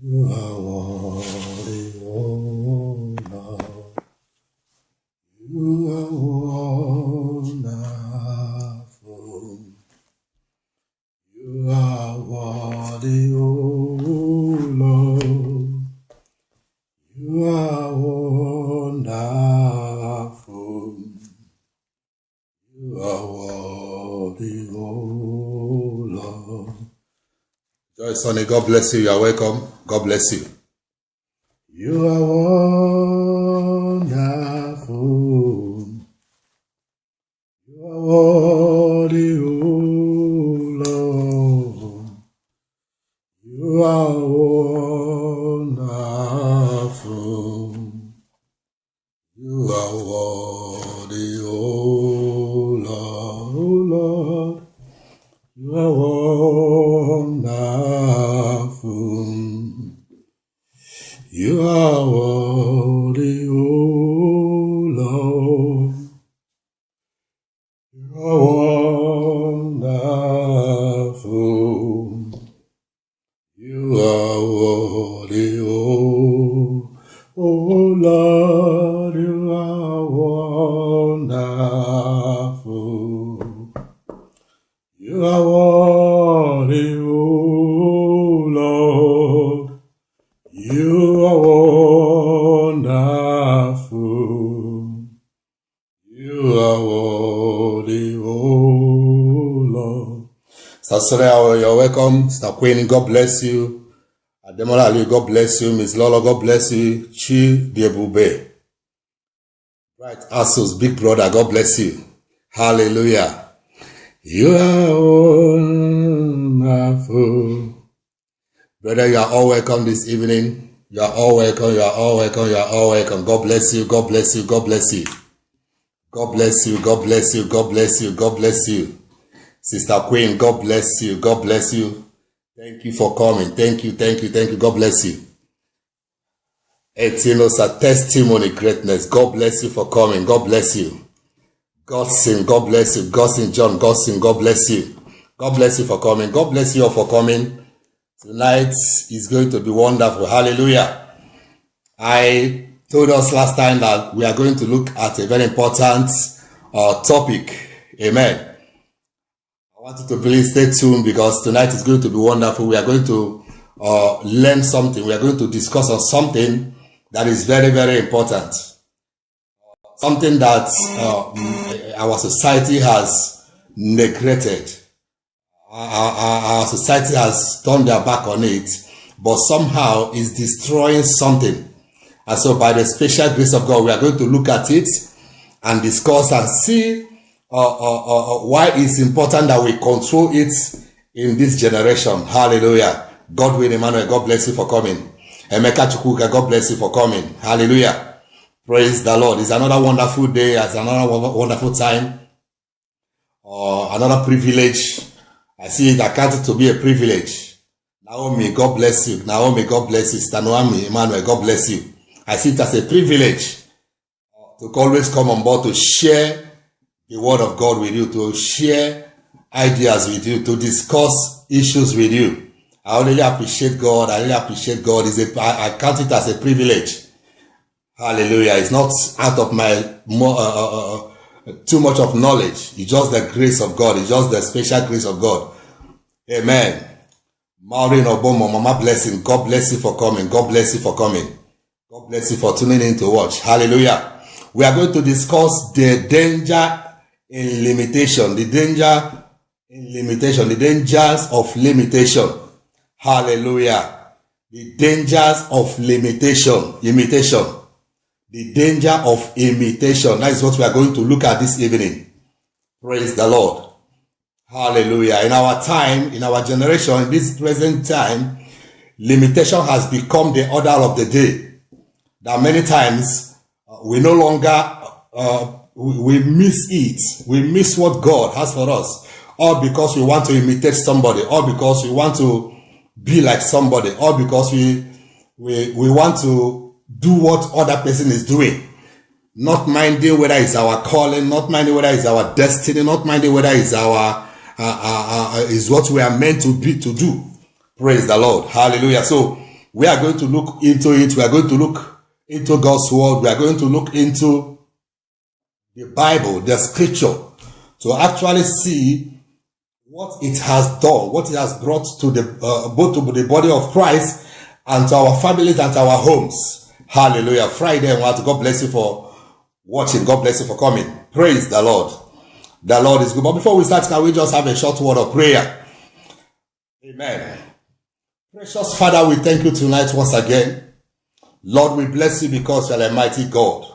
You are worthy, oh Lord. You are wonderful. You are worthy, oh Lord. You are wonderful. You are worthy, oh Lord. Joy Sonny, God bless you. You are welcome. God bless you. You are wonderful. You are worthy, oh Lord. You are wonderful. You are worthy, oh Lord. Oh Lord. You are wonderful. You are worthy, oh Lord. You are wonderful. You are worthy, oh Lord. You are wonderful. You are worthy, oh Lord. You are wonderful. You are worthy, oh Lord. Sasore, you're welcome. Sister Queen, God bless you. Ademola Ali, God bless you. Miss Lolo, God bless you. Chi Diebube. Right, Asos, big brother, God bless you. Hallelujah. You are wonderful. Brother, you are all welcome this evening. You are all welcome. You are all welcome. You are all welcome. God bless you. God bless you. God bless you. God bless you. God bless you. God bless you. God bless you. Sister Queen, God bless you. God bless you. Thank you for coming. Thank you. Thank you. Thank you. God bless you. Etinos, a testimony greatness. God bless you for coming. God bless you. Godson, God bless you. Godson John, Godson, God bless you. God bless you for coming. God bless you all for coming. Tonight is going to be wonderful. Hallelujah. I told us last time that we are going to look at a very important topic. Amen. I want you to please stay tuned because tonight is going to be wonderful. We are going to learn something. We are going to discuss on something that is very, very important. Something that our society has neglected. Our society has turned their back on it, but somehow is destroying something. And so by the special grace of God, we are going to look at it and discuss and see why it's important that we control it in this generation. Hallelujah. Godwin Emmanuel, God bless you for coming. Emeka Chukwuka, God bless you for coming. Hallelujah. Praise the Lord. It's another wonderful day. It's another wonderful time. Another privilege. I see it. I count it to be a privilege. Naomi, God bless you. Naomi, God bless you. Stanoami, Emmanuel, God bless you. I see it as a privilege to always come on board to share the word of God with you, to share ideas with you, to discuss issues with you. I really appreciate God. I really appreciate God. I count it as a privilege. Hallelujah. It's not out of my too much of knowledge. It's just the grace of God. It's just the special grace of God. Amen. Maureen Obomo, Mama blessing. God bless you for coming. God bless you for coming. God bless you for tuning in to watch. Hallelujah. We are going to discuss the danger in limitation. The danger in limitation. The dangers of limitation. Hallelujah. The dangers of limitation. Imitation. The danger of imitation. That is what we are going to look at this evening. Praise the Lord. Hallelujah. In our time, in our generation, in this present time, limitation has become the order of the day. That many times we no longer, we miss it. We miss what God has for us. All because we want to imitate somebody. All because we want to be like somebody. All because we want to do what other person is doing, not minding whether it's our calling, not minding whether it's our destiny, not minding whether it's our is what we are meant to be to do. Praise the Lord. Hallelujah. So We are going to look into it. We are going to look into God's word. We are going to look into the Bible, the scripture, to actually see what it has done, what it has brought to the both to the body of Christ and to our families and to our homes. Hallelujah. Friday, and God bless you for watching. God bless you for coming. Praise the Lord. The Lord is good. But before we start, can we just have a short word of prayer? Amen. Precious Father, we thank you tonight once again. Lord, we bless you because you are a mighty God.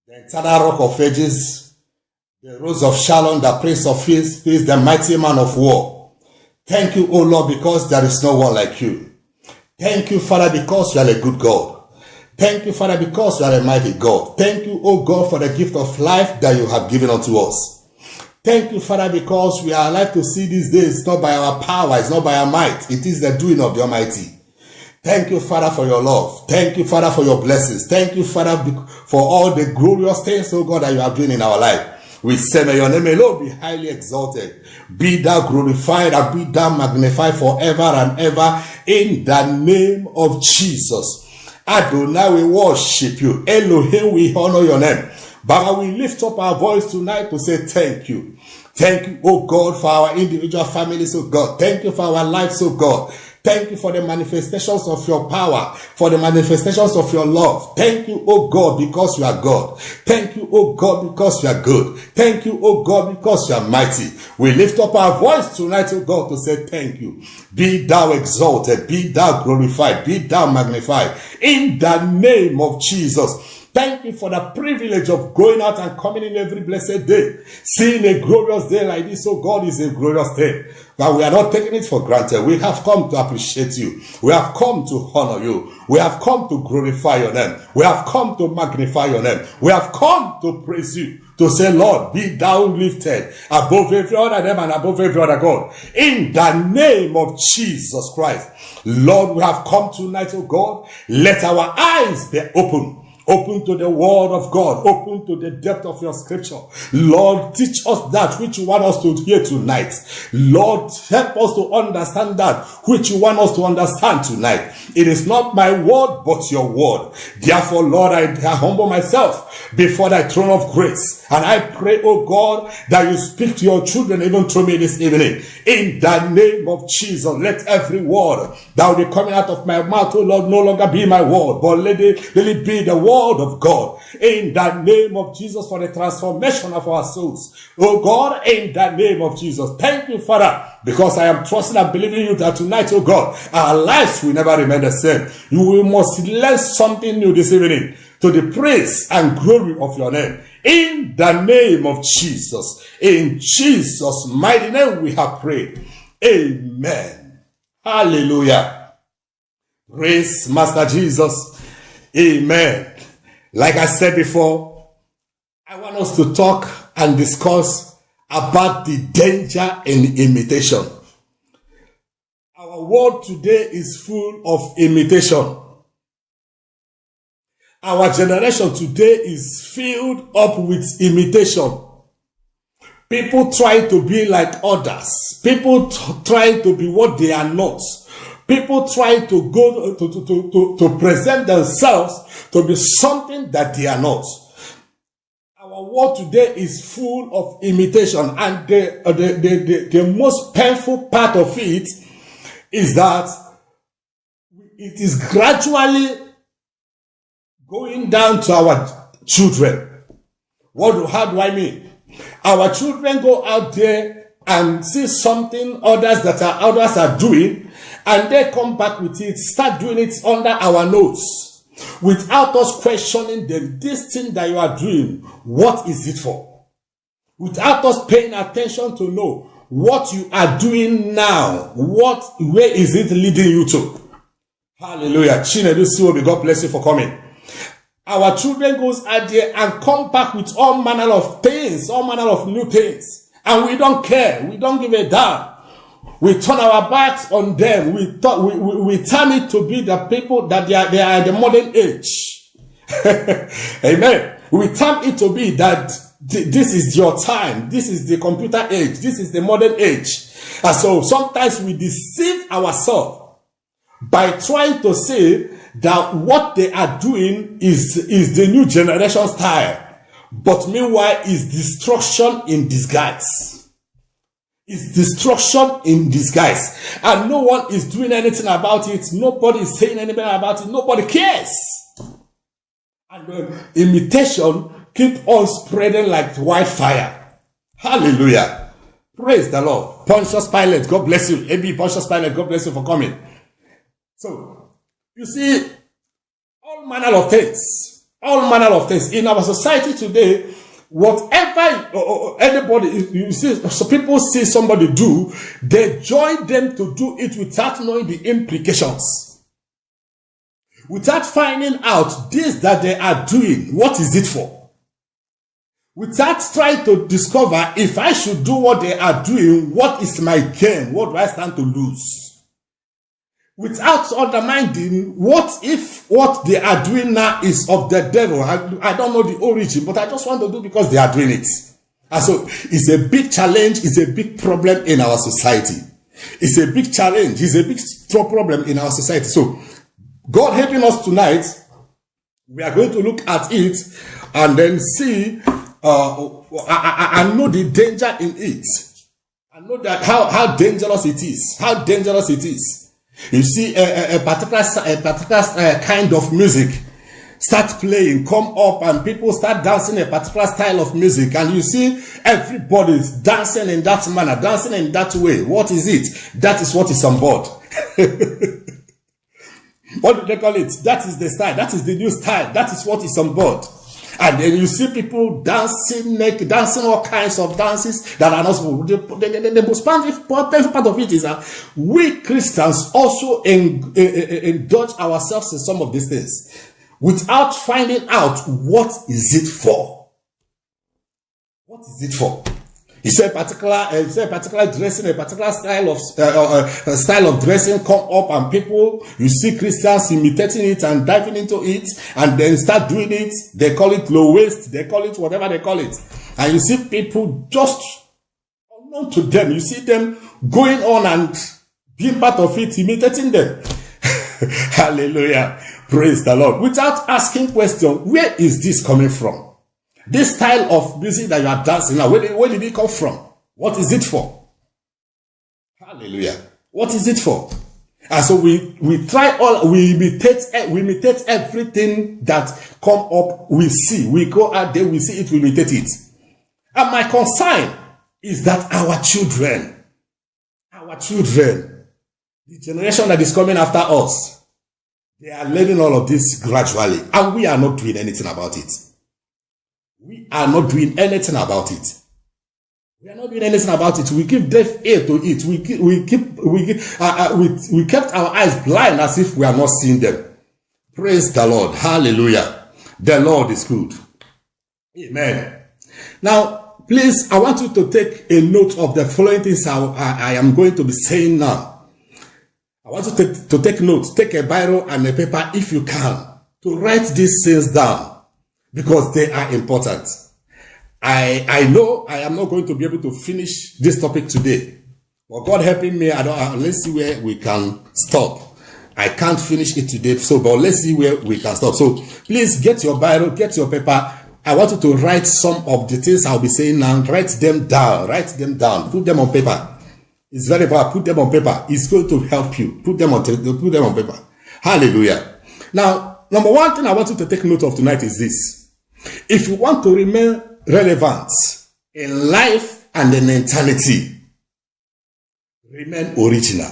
The eternal rock of ages, the rose of Sharon, the prince of peace, the mighty man of war. Thank you, O Lord, because there is no one like you. Thank you, Father, because you are a good God. Thank you, Father, because you are a mighty God. Thank you, O God, for the gift of life that you have given unto us. Thank you, Father, because we are alive to see these days. It's not by our power, it's not by our might. It is the doing of the Almighty. Thank you, Father, for your love. Thank you, Father, for your blessings. Thank you, Father, for all the glorious things, oh God, that you have done in our life. We say, may your name alone be highly exalted. Be thou glorified and be thou magnified forever and ever in the name of Jesus. Adonai, we worship you. Elohim, we honor your name. Baba, we lift up our voice tonight to say thank you. Thank you, oh God, for our individual families, oh God. Thank you for our lives, oh God. Thank you for the manifestations of your power, for the manifestations of your love. Thank you, oh God, because you are God. Thank you, oh God, because you are good. Thank you, oh God, because you are mighty. We lift up our voice tonight, oh God, to say thank you. Be thou exalted, be thou glorified, be thou magnified. In the name of Jesus. Thank you for the privilege of going out and coming in every blessed day. Seeing a glorious day like this, oh God, is a glorious day. But we are not taking it for granted. We have come to appreciate you. We have come to honor you. We have come to glorify your name. We have come to magnify your name. We have come to praise you. To say, Lord, be thou lifted above every other name and above every other God. In the name of Jesus Christ. Lord, we have come tonight, oh God. Let our eyes be open. Open to the word of God. Open to the depth of your scripture. Lord, teach us that which you want us to hear tonight. Lord, help us to understand that which you want us to understand tonight. It is not my word, but your word. Therefore, Lord, I humble myself before thy throne of grace. And I pray, oh God, that you speak to your children even through me this evening. In the name of Jesus, let every word that will be coming out of my mouth, oh Lord, no longer be my word, but let it be the word of God. In the name of Jesus, for the transformation of our souls. Oh God, in the name of Jesus. Thank you, Father, because I am trusting and believing you that tonight, oh God, our lives will never remain the same. We must learn something new this evening to the praise and glory of your name. In the name of Jesus. In Jesus' mighty name we have prayed. Amen. Hallelujah. Praise Master Jesus. Amen. Like I said before, I want us to talk and discuss about the danger in imitation. Our world today is full of imitation. Our generation today is filled up with imitation. People try to be like others. People try to be what they are not. People try to go to present themselves to be something that they are not. Our world today is full of imitation, and the most painful part of it is that it is gradually going down to our children. How do I mean? Our children go out there and see something others are doing, and they come back with it, start doing it under our nose, without us questioning them. This thing that you are doing, what is it for? Without us paying attention to know what you are doing now, where is it leading you to? Hallelujah. Chinedu Siwobi, God bless you for coming. Our children goes out there and come back with all manner of things, all manner of new things. And we don't care. We don't give a damn. We turn our backs on them. We turn it to be the people that they are the modern age. Amen. We turn it to be that this is your time. This is the computer age. This is the modern age. And so sometimes we deceive ourselves by trying to say that what they are doing is the new generation style. But meanwhile, is destruction in disguise. It's destruction in disguise. And no one is doing anything about it. Nobody is saying anything about it. Nobody cares. And imitation keep on spreading like wildfire. Hallelujah. Praise the Lord. Pontius Pilate, God bless you. AB Pontius Pilate, God bless you for coming. So, you see, all manner of things in our society today, whatever anybody, you see, so people see somebody do, they join them to do it without knowing the implications, without finding out this that they are doing, what is it for, without trying to discover if I should do what they are doing, what is my gain, what do I stand to lose. Without undermining what if what they are doing now is of the devil. I don't know the origin, but I just want to do because they are doing it. And so it's a big challenge, it's a big problem in our society. It's a big challenge, it's a big problem in our society. So God helping us tonight, we are going to look at it and then see, I know the danger in it. I know that how dangerous it is. How dangerous it is. You see a particular kind of music start playing, come up, and people start dancing a particular style of music, and you see everybody is dancing in that manner, dancing in that way. What is it? That is what is on board. What do they call it? That is the style. That is the new style. That is what is on board. And then you see people dancing, dancing all kinds of dances that are not supposed to. The most painful part of it is that we Christians also indulge ourselves in some of these things without finding out what is it for. What is it for? He said particular dressing, a particular style of dressing come up, and people, you see Christians imitating it and diving into it and then start doing it. They call it low waist, they call it whatever they call it. And you see people just unknown to them. You see them going on and being part of it, imitating them. Hallelujah. Praise the Lord. Without asking question, where is this coming from? This style of music that you are dancing now, where did it come from? What is it for? Hallelujah. What is it for? And so we imitate everything that come up, we see. We go out there, we see it, we imitate it. And my concern is that our children, the generation that is coming after us, they are learning all of this gradually, and we are not doing anything about it. We are not doing anything about it. We are not doing anything about it. We give deaf ear to it. We kept our eyes blind as if we are not seeing them. Praise the Lord. Hallelujah. The Lord is good. Amen. Now, please, I want you to take a note of the following things I am going to be saying now. I want you to take notes. Take a biro and a paper if you can, to write these things down, because they are important. I know I am not going to be able to finish this topic today, but God helping me, let's see where we can stop. I can't finish it today, but let's see where we can stop. So please get your Bible, get your paper. I want you to write some of the things I'll be saying now. Write them down, put them on paper. It's very important. Put them on paper. It's going to help you. Put them on paper. Hallelujah. Now, number one thing I want you to take note of tonight is this. If you want to remain relevant in life and in eternity, remain original.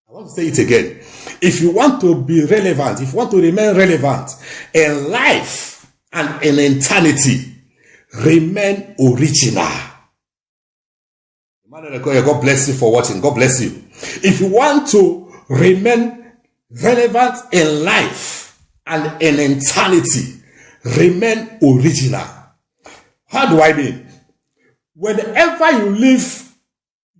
I want to say it again. If you want to be relevant, if you want to remain relevant in life and in eternity, remain original. God bless you for watching. God bless you. If you want to remain relevant in life and in eternity, remain original. How do I mean? Whenever you live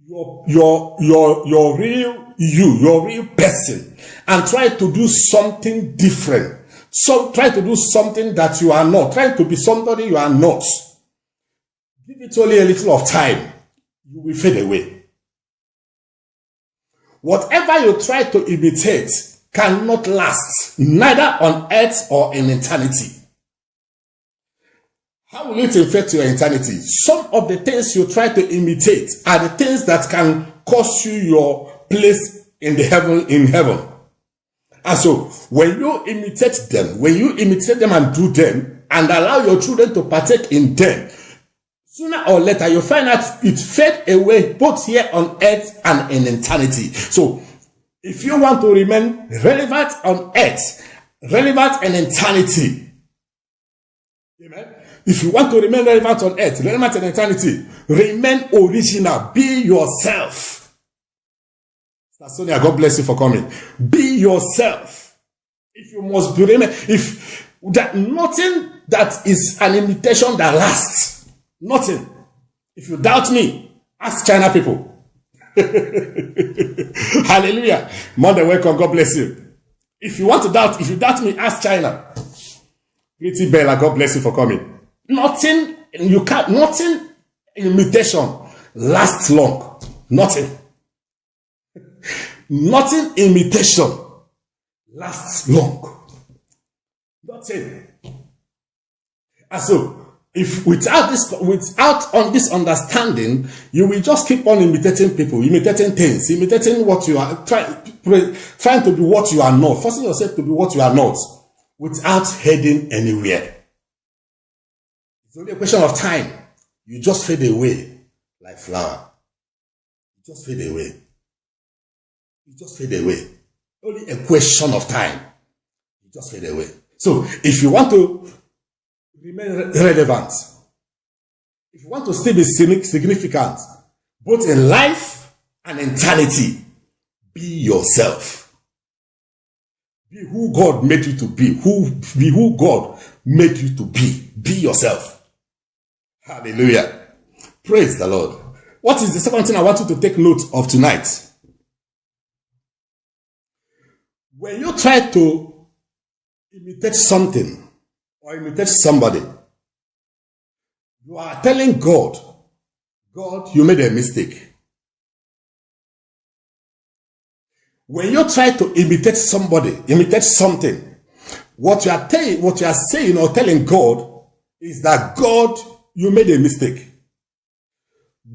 your real you, your real person, and try to do something different, so try to do something that you are not, try to be somebody you are not, give it only a little of time, you will fade away. whatever you try to imitate cannot last, neither on earth or in eternity. How will it affect your eternity? Some of the things you try to imitate are the things that can cost you your place in heaven. And so, when you imitate them and do them, and allow your children to partake in them, sooner or later you find out it fade away both here on earth and in eternity. So, if you want to remain relevant on earth, relevant in eternity, amen. If you want to remain relevant on earth, relevant in eternity, remain original. Be yourself. Sonia, God bless you for coming. Be yourself. If you must be remain, if that nothing that is an imitation that lasts, nothing. If you doubt me, ask China people. Hallelujah. Mother, welcome. God bless you. If you doubt me, ask China. Pretty Bella, God bless you for coming. Nothing imitation lasts long. Nothing imitation lasts long. Nothing. And so, if without this understanding, you will just keep on imitating people, imitating things, imitating what you are trying to be what you are not, forcing yourself to be what you are not, without heading anywhere. It's only a question of time. You just fade away like flower. You just fade away. You just fade away. Only a question of time. You just fade away. So, if you want to remain relevant, if you want to still be significant, both in life and eternity, be yourself. Be who God made you to be. Be who God made you to be. Be yourself. Hallelujah. Praise the Lord. What is the second thing I want you to take note of tonight? When you try to imitate something or imitate somebody, you are telling God, you made a mistake. When you try to imitate somebody, imitate something, what you are saying or telling God is that God, you made a mistake.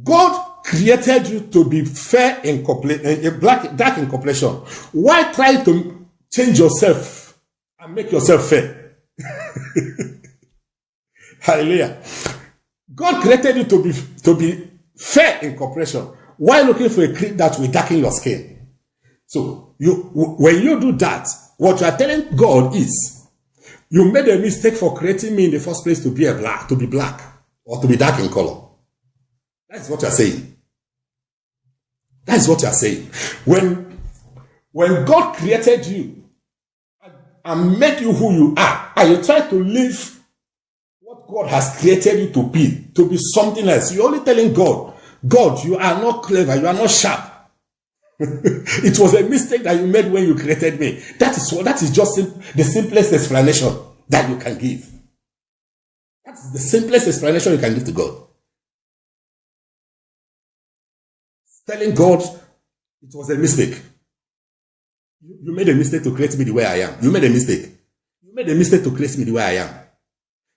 God created you to be fair in dark in complexion. Why try to change yourself and make yourself fair? Hallelujah. God created you to be fair in complexion. Why looking for a cream that will darken your skin? So when you do that, what you are telling God is, you made a mistake for creating me in the first place to be black, or to be dark in color. That's what you are saying. That is what you are saying. When God created you and made you who you are, and you try to live what God has created you to be something else, you're only telling God, you are not clever, you are not sharp. It was a mistake that you made when you created me. That is just the simplest explanation that you can give. That is the simplest explanation you can give to God. Telling God, it was a mistake. You made a mistake to create me the way I am. You made a mistake. You made a mistake to create me the way I am.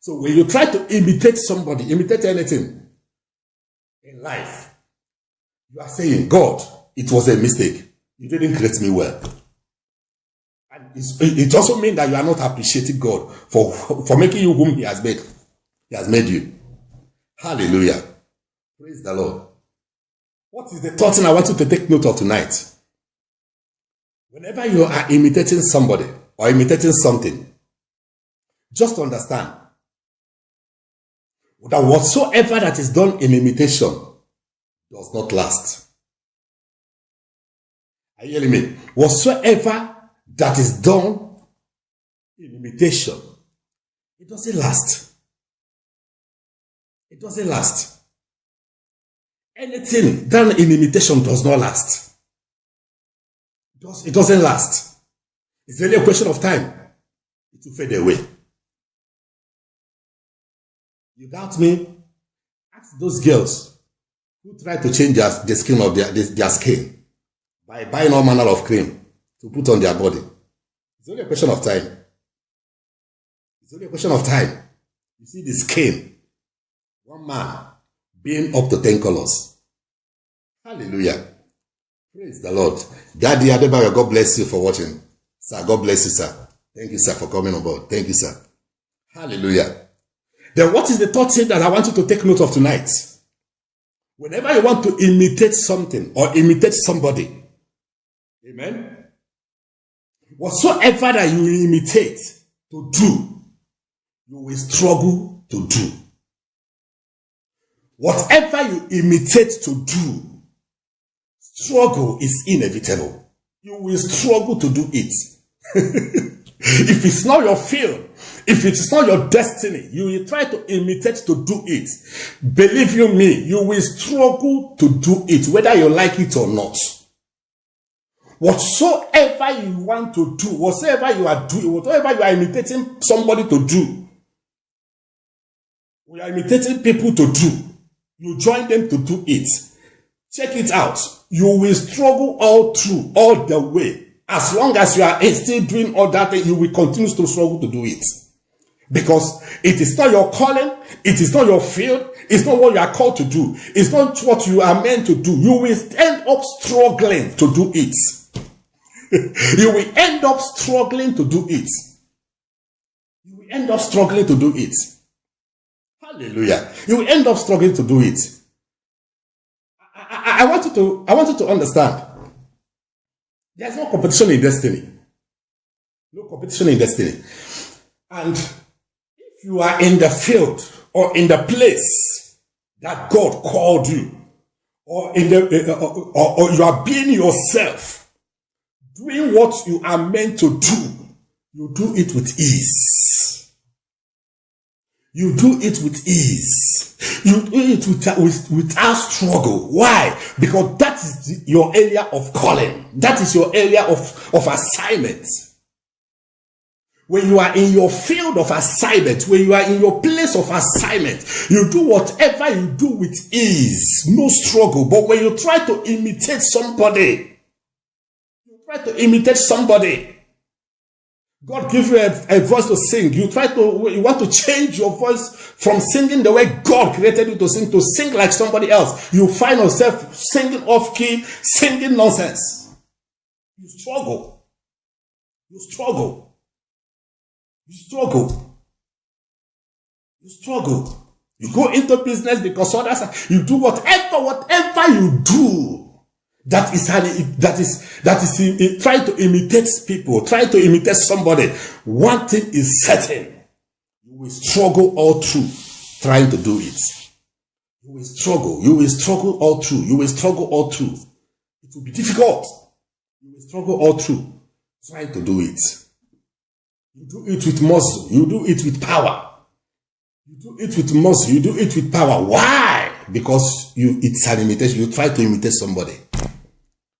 So when you try to imitate somebody, imitate anything in life, you are saying, God, it was a mistake. You didn't create me well. And it also means that you are not appreciating God for making you whom He has made. He has made you. Hallelujah. Praise the Lord. What is the third thing I want you to take note of tonight? Whenever you are imitating somebody or imitating something, just understand that whatsoever that is done in imitation does not last. Are you hearing me? Whatsoever that is done in imitation, it doesn't last. It doesn't last. Anything done in imitation does not last. It doesn't last. It's only a question of time. It will fade away. You doubt me? Ask those girls who try to change the skin of their skin by buying all manner of cream to put on their body. It's only a question of time. It's only a question of time. You see the skin, one man being up to 10 colors. Hallelujah. Praise the Lord. Daddy Adebayo, God bless you for watching. Sir, God bless you, sir. Thank you, sir, for coming on board. Thank you, sir. Hallelujah. Then what is the third thing that I want you to take note of tonight? Whenever you want to imitate something or imitate somebody, amen, whatsoever that you imitate to do, you will struggle to do. Whatever you imitate to do, struggle is inevitable. You will struggle to do it. If it's not your field, if it is not your destiny, you will try to imitate to do it. Believe you me, you will struggle to do it, whether you like it or not. Whatsoever you want to do, whatsoever you are doing, whatever you are imitating somebody to do, we are imitating people to do, you join them to do it. Check it out. You will struggle all through, all the way. As long as you are still doing all that, you will continue to struggle to do it. Because it is not your calling, it is not your field, it's not what you are called to do, it's not what you are meant to do. You will end up struggling to do it. You will end up struggling to do it. You will end up struggling to do it. Hallelujah. You will end up struggling to do it. I want you to understand. There's no competition in destiny. No competition in destiny. And if you are in the field or in the place that God called you, or in the or you are being yourself, doing what you are meant to do, you do it with ease. You do it with ease. You do it without struggle. Why? Because that is your area of calling. That is your area of assignment. When you are in your field of assignment, when you are in your place of assignment, you do whatever you do with ease, no struggle. But when you try to imitate somebody, God gives you a voice to sing. You want to change your voice from singing the way God created you to sing like somebody else. You find yourself singing off key, singing nonsense. You struggle. You struggle. You struggle. You struggle. You go into business because others, you do whatever you do. That is trying to imitate people, trying to imitate somebody. One thing is certain. You will struggle all through trying to do it. You will struggle. You will struggle all through. You will struggle all through. It will be difficult. You will struggle all through trying to do it. You do it with muscle. You do it with power. You do it with muscle. You do it with power. Why? Because it's an imitation. You try to imitate somebody.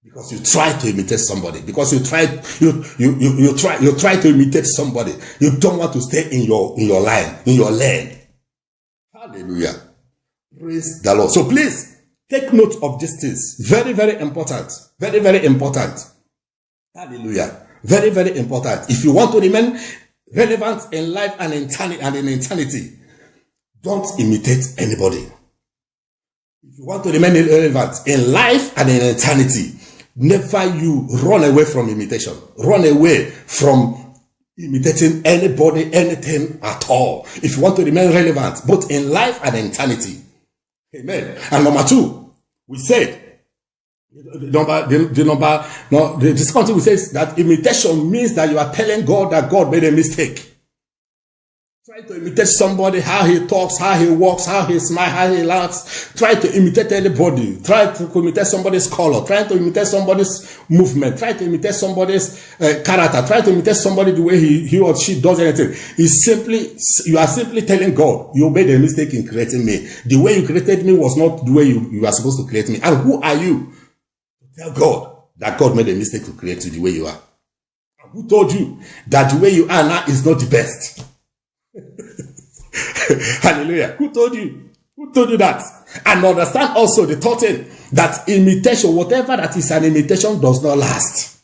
Because you try to imitate somebody. Because you try to imitate somebody. You don't want to stay in your line, in your lane. Hallelujah. Praise the Lord. So please take note of these things. Very, very important. Very, very important. Hallelujah. Very, very important. If you want to remain relevant in life and in eternity, don't imitate anybody. If you want to remain relevant in life and in eternity, never you run away from imitation. Run away from imitating anybody, anything at all. If you want to remain relevant, both in life and in eternity. Amen. And number two, we said, the second thing we say is that imitation means that you are telling God that God made a mistake. Try to imitate somebody, how he talks, how he walks, how he smiles, how he laughs. Try to imitate anybody. Try to imitate somebody's color. Try to imitate somebody's movement. Try to imitate somebody's character. Try to imitate somebody the way he or she does anything. You are simply telling God, you made a mistake in creating me. The way you created me was not the way you are supposed to create me. And who are you to tell God that God made a mistake to create you the way you are? And who told you that the way you are now is not the best? Hallelujah. Who told you Who told you that? And understand also the third thing, that imitation, whatever that is an imitation, does not last.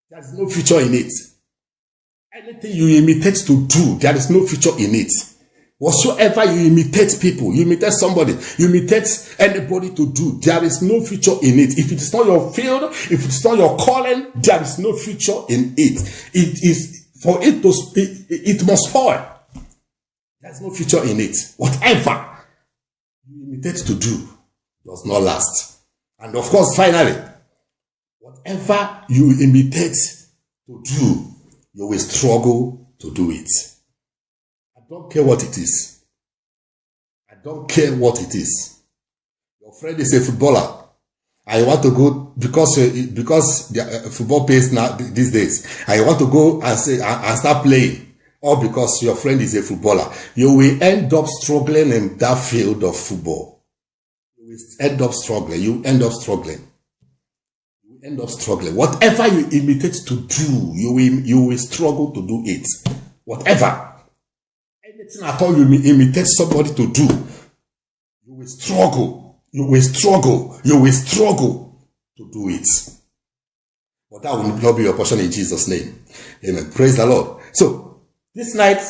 There is no future in it. Anything you imitate to do, there is no future in it. Whatsoever you imitate people, you imitate somebody, you imitate anybody to do, there is no future in it. If it is not your field, if it is not your calling, there is no future in it. It is for it to it must spoil. There is no future in it. Whatever you imitate to do does not last. And of course, finally, whatever you imitate to do, you will struggle to do it. I don't care what it is. I don't care what it is. Your friend is a footballer. I want to go because the football pays now these days. I want to go and start playing, or because your friend is a footballer. You will end up struggling in that field of football. You will end up struggling. You end up struggling. End up struggling. Whatever you imitate to do, you will struggle to do it. Whatever. Anything at all you imitate somebody to do, you will struggle. You will struggle. You will struggle to do it. But that will not be your portion in Jesus' name. Amen. Praise the Lord. So, this night,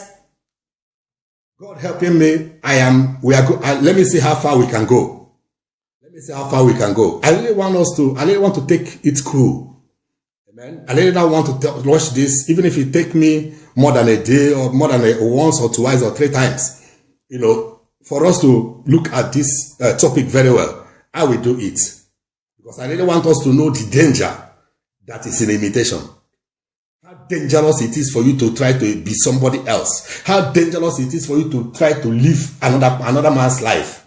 God helping me, let me see how far we can go. Let me see how far we can go. I really want to take it cool. Amen. I really don't want to watch this, even if it take me more than a day or more than once or twice or three times. For us to look at this topic very well, I will do it. Because I really want us to know the danger that is in imitation. How dangerous it is for you to try to be somebody else. How dangerous it is for you to try to live another man's life.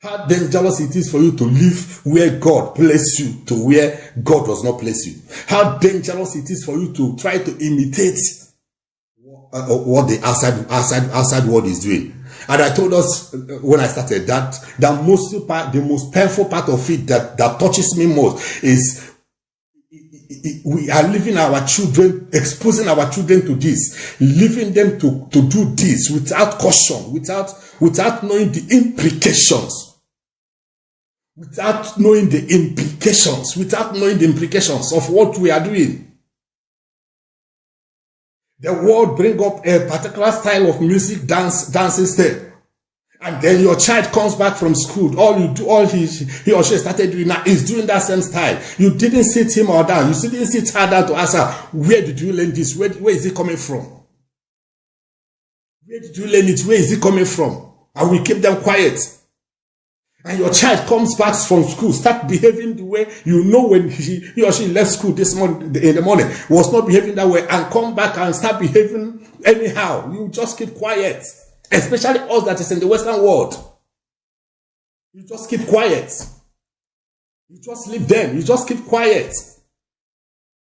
How dangerous it is for you to live where God placed you to where God does not place you. How dangerous it is for you to try to imitate what the outside world is doing. And I told us when I started that the most painful part of it that touches me most is we are leaving our children, exposing our children to this, leaving them to do this without caution, without knowing the implications. Without knowing the implications of what we are doing. The world bring up a particular style of music, dancing step. And then your child comes back from school. All he or she started doing now is doing that same style. You didn't sit him or down. You didn't sit her down to ask her, where did you learn this? Where is it coming from? Where did you learn it? Where is it coming from? And we keep them quiet. And your child comes back from school, start behaving the way when he or she left school this morning in the morning, was not behaving that way, and come back and start behaving anyhow. You just keep quiet. Especially us that is in the Western world. You just keep quiet. You just leave them. You just keep quiet.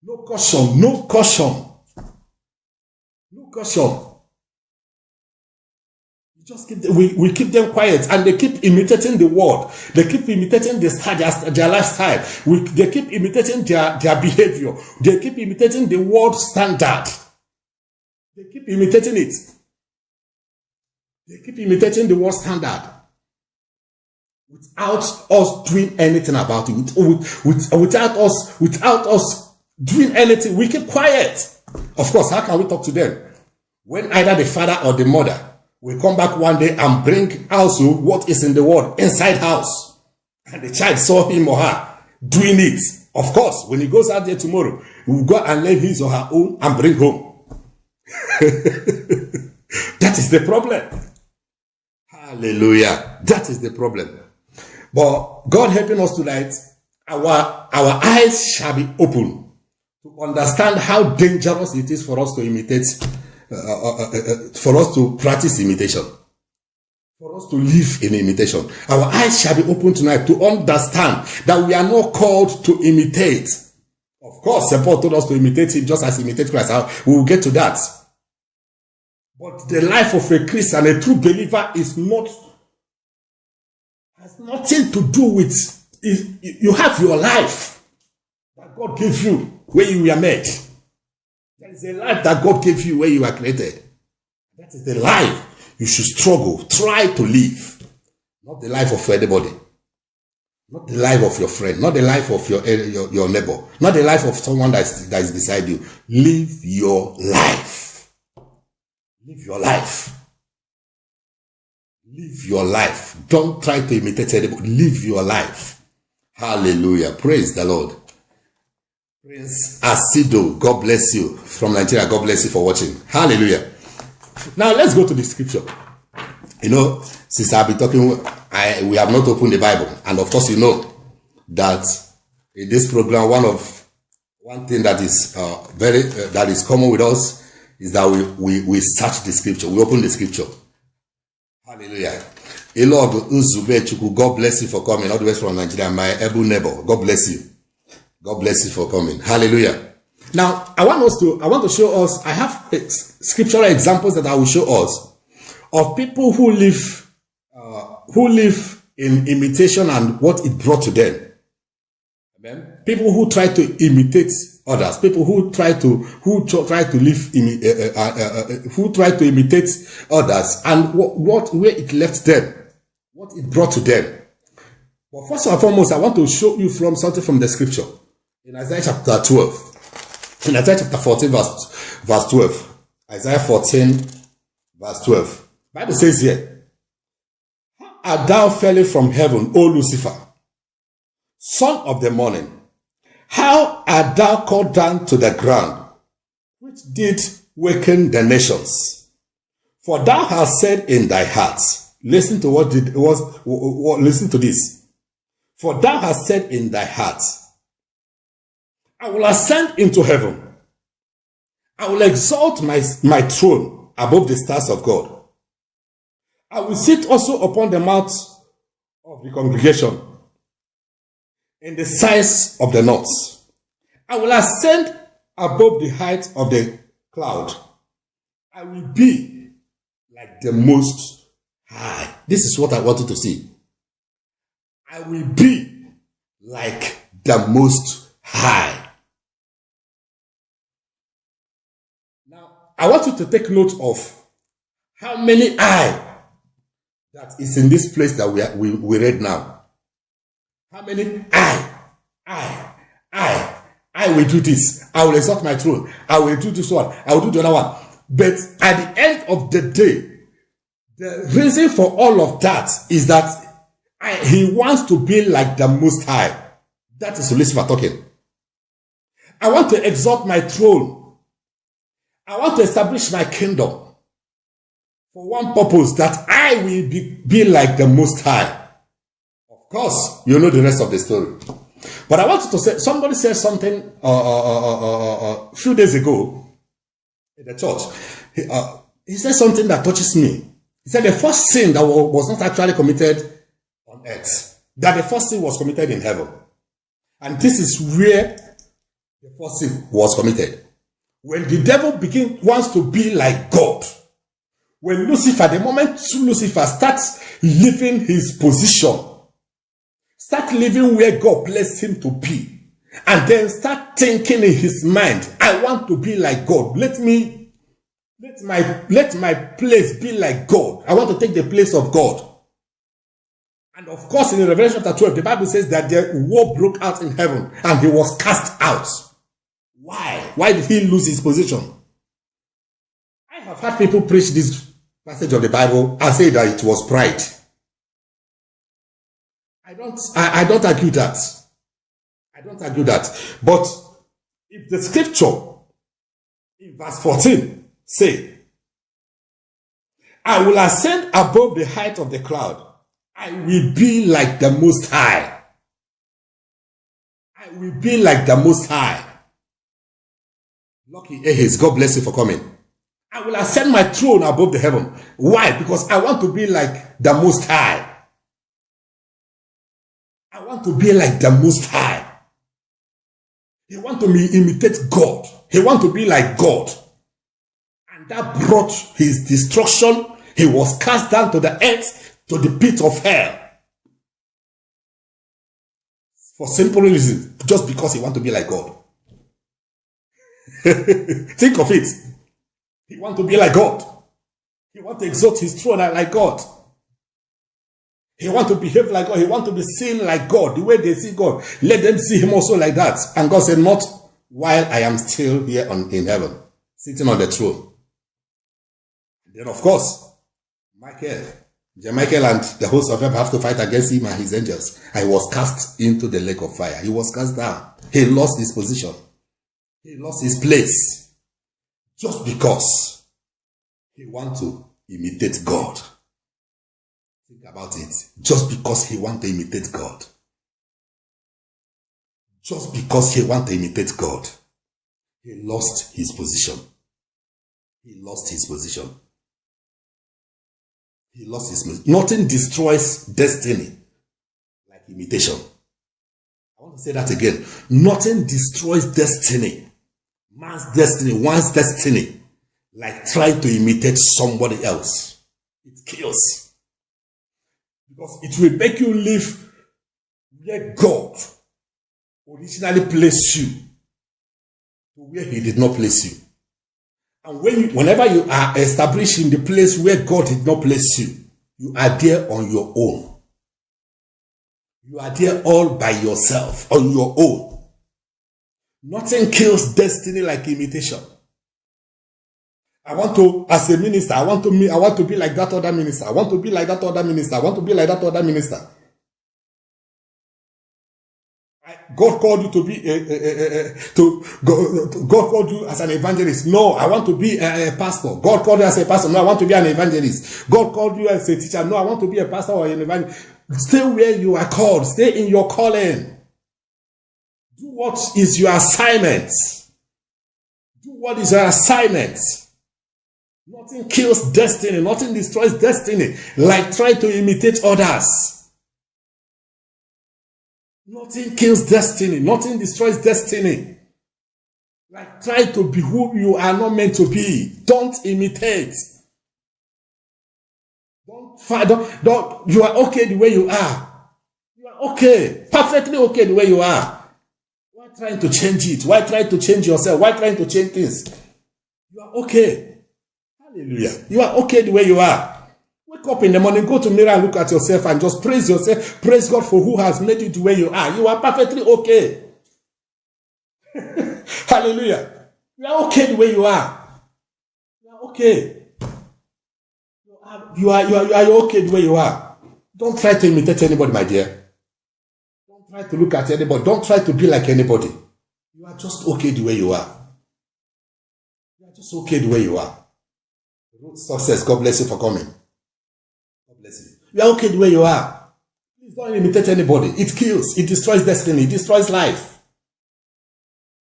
No caution. No caution. No caution. We keep them quiet, and they keep imitating the world. They keep imitating their lifestyle. They keep imitating their behavior. They keep imitating the world standard. They keep imitating it. They keep imitating the world standard without us doing anything about it. Without us doing anything, we keep quiet. Of course, how can we talk to them when either the father or the mother will come back one day and bring also what is in the world inside house, and the child saw him or her doing it? Of course, when he goes out there tomorrow, he will go and learn his or her own and bring home. That is the problem. Hallelujah. That is the problem. But God helping us tonight, our eyes shall be open to understand how dangerous it is for us to imitate, for us to practice imitation, for us to live in imitation. Our eyes shall be open tonight to understand that we are not called to imitate. Of course, St. Paul told us to imitate him just as he imitated Christ. We will get to that. But the life of a Christian, a true believer, has nothing to do with you have your life that God gave you where you were made. There is a life that God gave you where you were created. That is the life you should struggle, try to live. Not the life of anybody. Not the life of your friend. Not the life of your neighbor. Not the life of someone that is beside you. Live your life. Live your life. Live your life. Don't try to imitate anybody. Live your life. Hallelujah. Praise the Lord. Prince Asido, God bless you. From Nigeria, God bless you for watching. Hallelujah. Now let's go to the scripture. You know, since I've been talking, we have not opened the Bible. And of course, you know that in this program, one thing that is that is common with us is that we search the scripture. We open the scripture. Hallelujah. Elog Uzube, God bless you for coming all the way from Nigeria. My able neighbor, God bless you. God bless you for coming. Hallelujah. Now, I want to show us, I have scriptural examples that I will show us of people who live in imitation and what it brought to them. Amen. People who try to imitate others, people who try to imitate others, and where it left them, what it brought to them. But first and foremost, I want to show you from something from the scripture. In Isaiah chapter 12. In Isaiah chapter 14, verse 12. Isaiah 14, verse 12. Bible says here, "How art thou fallen from heaven, O Lucifer, son of the morning? How art thou called down to the ground, which did waken the nations? For thou hast said in thy heart," listen to listen to this. "For thou hast said in thy heart, I will ascend into heaven. I will exalt my throne above the stars of God. I will sit also upon the mount of the congregation in the sides of the north. I will ascend above the height of the cloud. I will be like the Most High." This is what I wanted to see. I will be like the Most High. I want you to take note of how many I that is in this place that we read now. How many I will do this. I will exalt my throne. I will do this one. I will do the other one. But at the end of the day, the reason for all of that is that he wants to be like the Most High. That is Lucifer talking. I want to exalt my throne. I want to establish my kingdom for one purpose, that I will be like the Most High. Of course, you know the rest of the story. But I want to say, somebody said something a few days ago in the church. He said something that touches me. He said the first sin that was not actually committed on earth, that the first sin was committed in heaven. And this is where the first sin was committed. When the devil wants to be like God, when Lucifer, the moment Lucifer starts leaving his position, start living where God blessed him to be, and then start thinking in his mind, I want to be like God. Let my place be like God. I want to take the place of God. And of course, in Revelation chapter 12, the Bible says that the war broke out in heaven and he was cast out. Why? Why did he lose his position? I have had people preach this passage of the Bible and say that it was pride. I don't argue that. I don't argue that. But if the scripture in verse 14 say, I will ascend above the height of the cloud. I will be like the Most High. I will be like the Most High. Lucky Ahaz, God bless you for coming. I will ascend my throne above the heaven. Why? Because I want to be like the Most High. I want to be like the Most High. He wants to imitate God. He wants to be like God. And that brought his destruction. He was cast down to the earth, to the pit of hell. For simple reason, just because he wants to be like God. Think of it. He wants to be like God. He wants to exalt his throne like God. He wants to behave like God. He wants to be seen like God. The way they see God, let them see him also like that. And God said, not while I am still here in heaven, sitting on the throne. Then, of course, Michael and the host of heaven have to fight against him and his angels. And he was cast into the lake of fire. He was cast down. He lost his position. He lost his place. Just because he wants to imitate God. Think about it. Just because he wants to imitate God. Just because he wants to imitate God. He lost his position. He lost his position. He lost his position. Nothing destroys destiny like imitation. I want to say that again. Nothing destroys destiny. Man's destiny, one's destiny, like trying to imitate somebody else. It kills. Because it will make you live where God originally placed you to where he did not place you. And whenever you are established in the place where God did not place you, you are there on your own. You are there all by yourself, on your own. Nothing kills destiny like imitation. I want to, as a minister, I want to be like that other minister. I want to be like that other minister. I want to be like that other minister. God called you to be God called you as an evangelist. No, I want to be a pastor. God called you as a pastor. No, I want to be an evangelist. God called you as a teacher. No, I want to be a pastor or an evangelist. Stay where you are called. Stay in your calling. Do what is your assignment. Do what is your assignment. Nothing kills destiny. Nothing destroys destiny like trying to imitate others. Nothing kills destiny. Nothing destroys destiny. Like try to be who you are not meant to be. Don't imitate. Don't. You are okay the way you are. You are okay. Perfectly okay the way you are. Why trying to change it? Why trying to change yourself? Why trying to change things? You are okay. Hallelujah. You are okay the way you are. Wake up in the morning, go to mirror and look at yourself and just praise yourself. Praise God for who has made you the way you are. You are perfectly okay. Hallelujah. You are okay the way you are. You are okay. You are okay the way you are. Don't try to imitate anybody, my dear. Don't try to look at anybody. Don't try to be like anybody. You are just okay the way you are. You are just okay the way you are. Success. God bless you for coming. God bless you. You are okay the way you are. Please don't imitate anybody. It kills. It destroys destiny. It destroys life.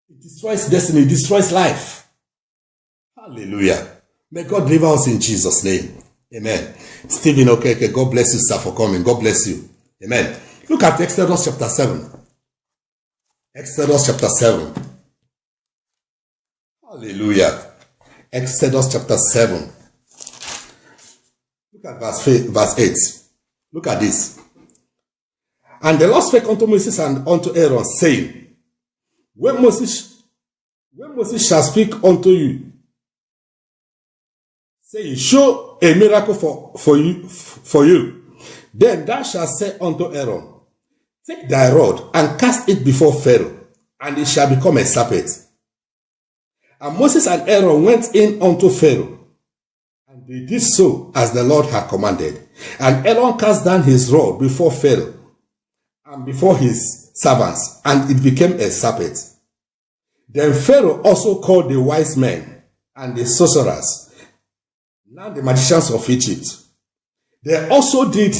It destroys destiny. It destroys life. Hallelujah. May God deliver us in Jesus' name. Amen. Stephen Okeke, God bless you, sir, for coming. God bless you. Amen. Look at Exodus chapter 7. Exodus chapter 7. Hallelujah. Exodus chapter 7. Look at verse 8. Look at this. And the Lord spake unto Moses and unto Aaron, saying, When Moses shall speak unto you, saying, Show a miracle for you. Then thou shalt say unto Aaron, Take thy rod and cast it before Pharaoh, and it shall become a serpent. And Moses and Aaron went in unto Pharaoh, and they did so as the Lord had commanded. And Aaron cast down his rod before Pharaoh and before his servants, and it became a serpent. Then Pharaoh also called the wise men and the sorcerers, now the magicians of Egypt. They also did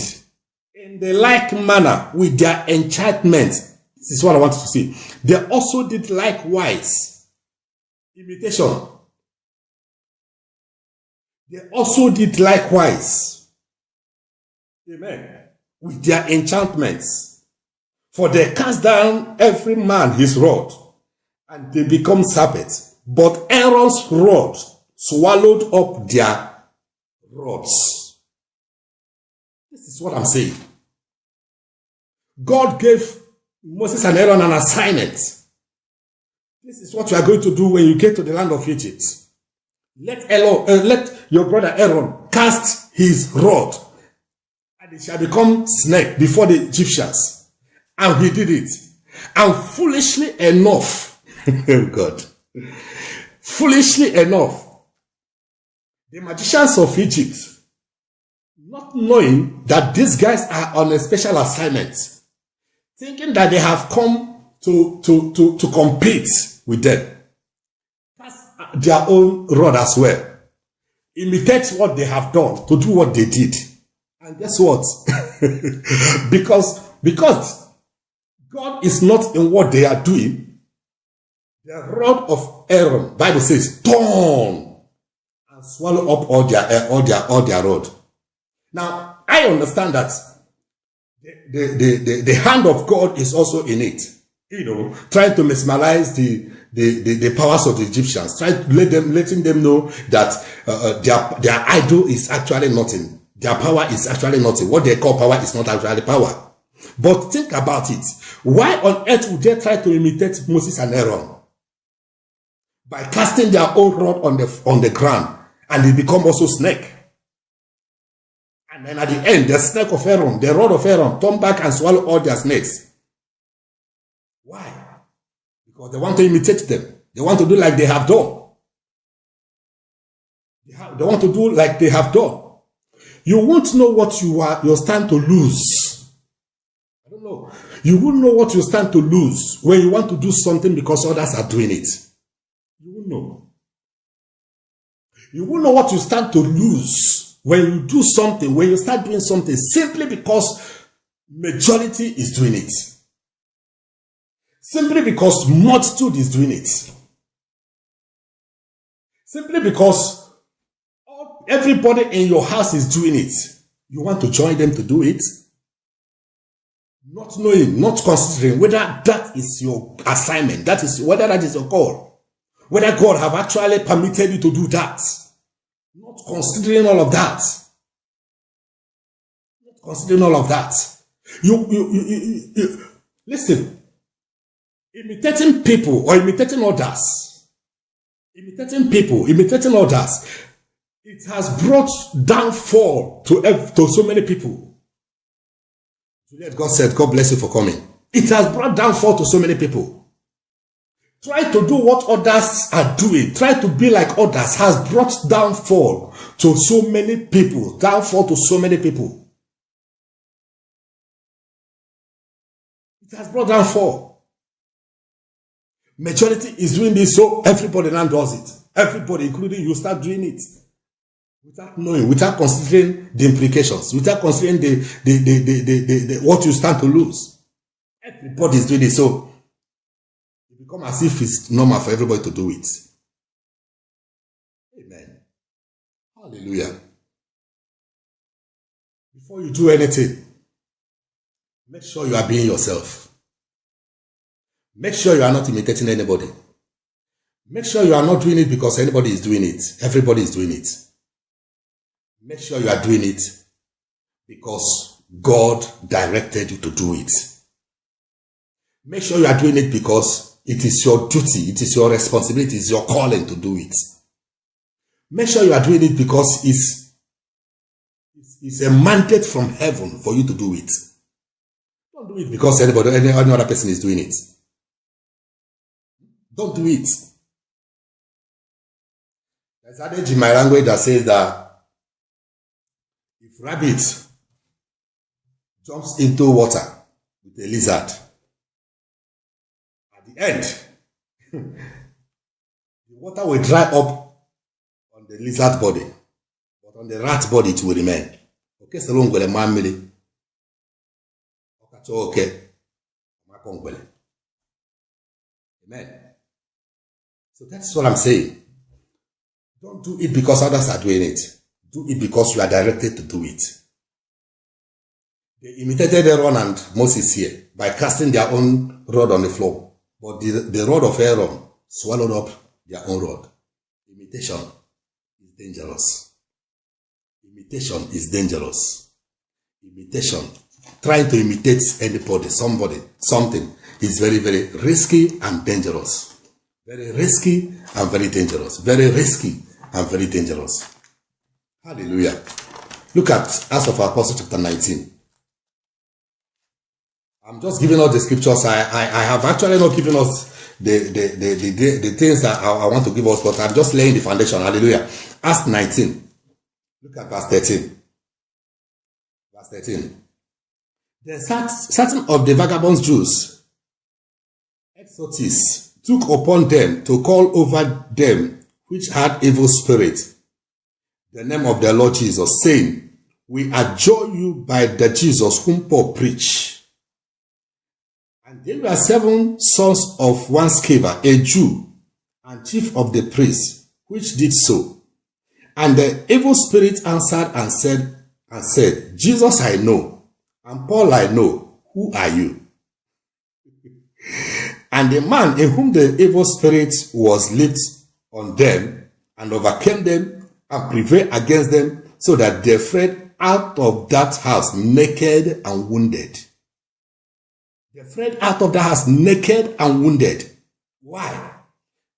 in the like manner with their enchantment. This is what I wanted to see. They also did likewise. Imitation. They also did likewise. Amen. With their enchantments. For they cast down every man his rod, and they become serpents. But Aaron's rod swallowed up their rods. This is what I'm saying. God gave Moses and Aaron an assignment. This is what you are going to do when you get to the land of Egypt. Let your brother Aaron cast his rod, and they shall become snake before the Egyptians. And he did it. And foolishly enough, oh God, foolishly enough, the magicians of Egypt, not knowing that these guys are on a special assignment, thinking that they have come to compete with them, pass their own rod as well, imitate what they have done to do what they did. And guess what? because God is not in what they are doing, the rod of Aaron, Bible says, torn and swallow up all their rod. Now, I understand that the hand of God is also in it. Trying to mesmerize the powers of the Egyptians, letting them know that their idol is actually nothing. Their power is actually nothing. What they call power is not actually power. But think about it. Why on earth would they try to imitate Moses and Aaron? By casting their own rod on the ground, and they become also snake. And then at the end, the snake of Aaron, the rod of Aaron, turn back and swallow all their snakes. Why? Because they want to imitate them. They want to do like they have done. They want to do like they have done. You won't know what you stand to lose. I don't know. You won't know what you stand to lose when you want to do something because others are doing it. You won't know. You won't know what you stand to lose when you do something, when you start doing something simply because majority is doing it. Simply because multitude is doing it. Simply because everybody in your house is doing it. You want to join them to do it? Not knowing, not considering whether that is your assignment, whether that is your call, whether God have actually permitted you to do that. Not considering all of that. Not considering all of that. You listen. Imitating people or imitating others. Imitating people, imitating others. It has brought downfall to so many people. Juliet, God said, God bless you for coming. It has brought downfall to so many people. Try to do what others are doing. Try to be like others has brought downfall to so many people. Downfall to so many people. It has brought downfall. Majority is doing this, so everybody now does it. Everybody, including you, start doing it. Without knowing, without considering the implications, without considering the what you stand to lose. Everybody is doing it, so it becomes as if it's normal for everybody to do it. Amen. Hallelujah. Before you do anything, make sure you are being yourself. Make sure you are not imitating anybody. Make sure you are not doing it because anybody is doing it. Everybody is doing it. Make sure you are doing it because God directed you to do it. Make sure you are doing it because it is your duty, it is your responsibility, it is your calling to do it. Make sure you are doing it because it's a mandate from heaven for you to do it. Don't do it because any other person is doing it. Don't do it. There's an adage in my language that says that if rabbit jumps into water with a lizard, at the end, the water will dry up on the lizard body, but on the rat body it will remain. Okay, so long with family. Okay. Amen. So that's what I'm saying. Don't do it because others are doing it. Do it because you are directed to do it. They imitated Aaron and Moses here by casting their own rod on the floor. But the rod of Aaron swallowed up their own rod. Imitation is dangerous. Imitation is dangerous. Imitation, trying to imitate anybody, somebody, something is very, very risky and dangerous. Very risky and very dangerous. Very risky and very dangerous. Hallelujah. Look at Acts of Apostles chapter 19. I'm just giving us the scriptures. I have actually not given us the things that I want to give us, but I'm just laying the foundation. Hallelujah. Acts 19. Look at verse 13. Verse 13. Then certain of the vagabond Jews, exorcists, took upon them to call over them which had evil spirits the name of the Lord Jesus, saying, we adjure you by the Jesus whom Paul preached. And there were 7 sons of one Sceva, a Jew, and chief of the priests, which did so. And the evil spirit answered and said, Jesus I know, and Paul I know. Who are you? And the man in whom the evil spirit was lit on them, and overcame them, and prevailed against them, so that they fled out of that house naked and wounded. They fled out of the house naked and wounded. Why?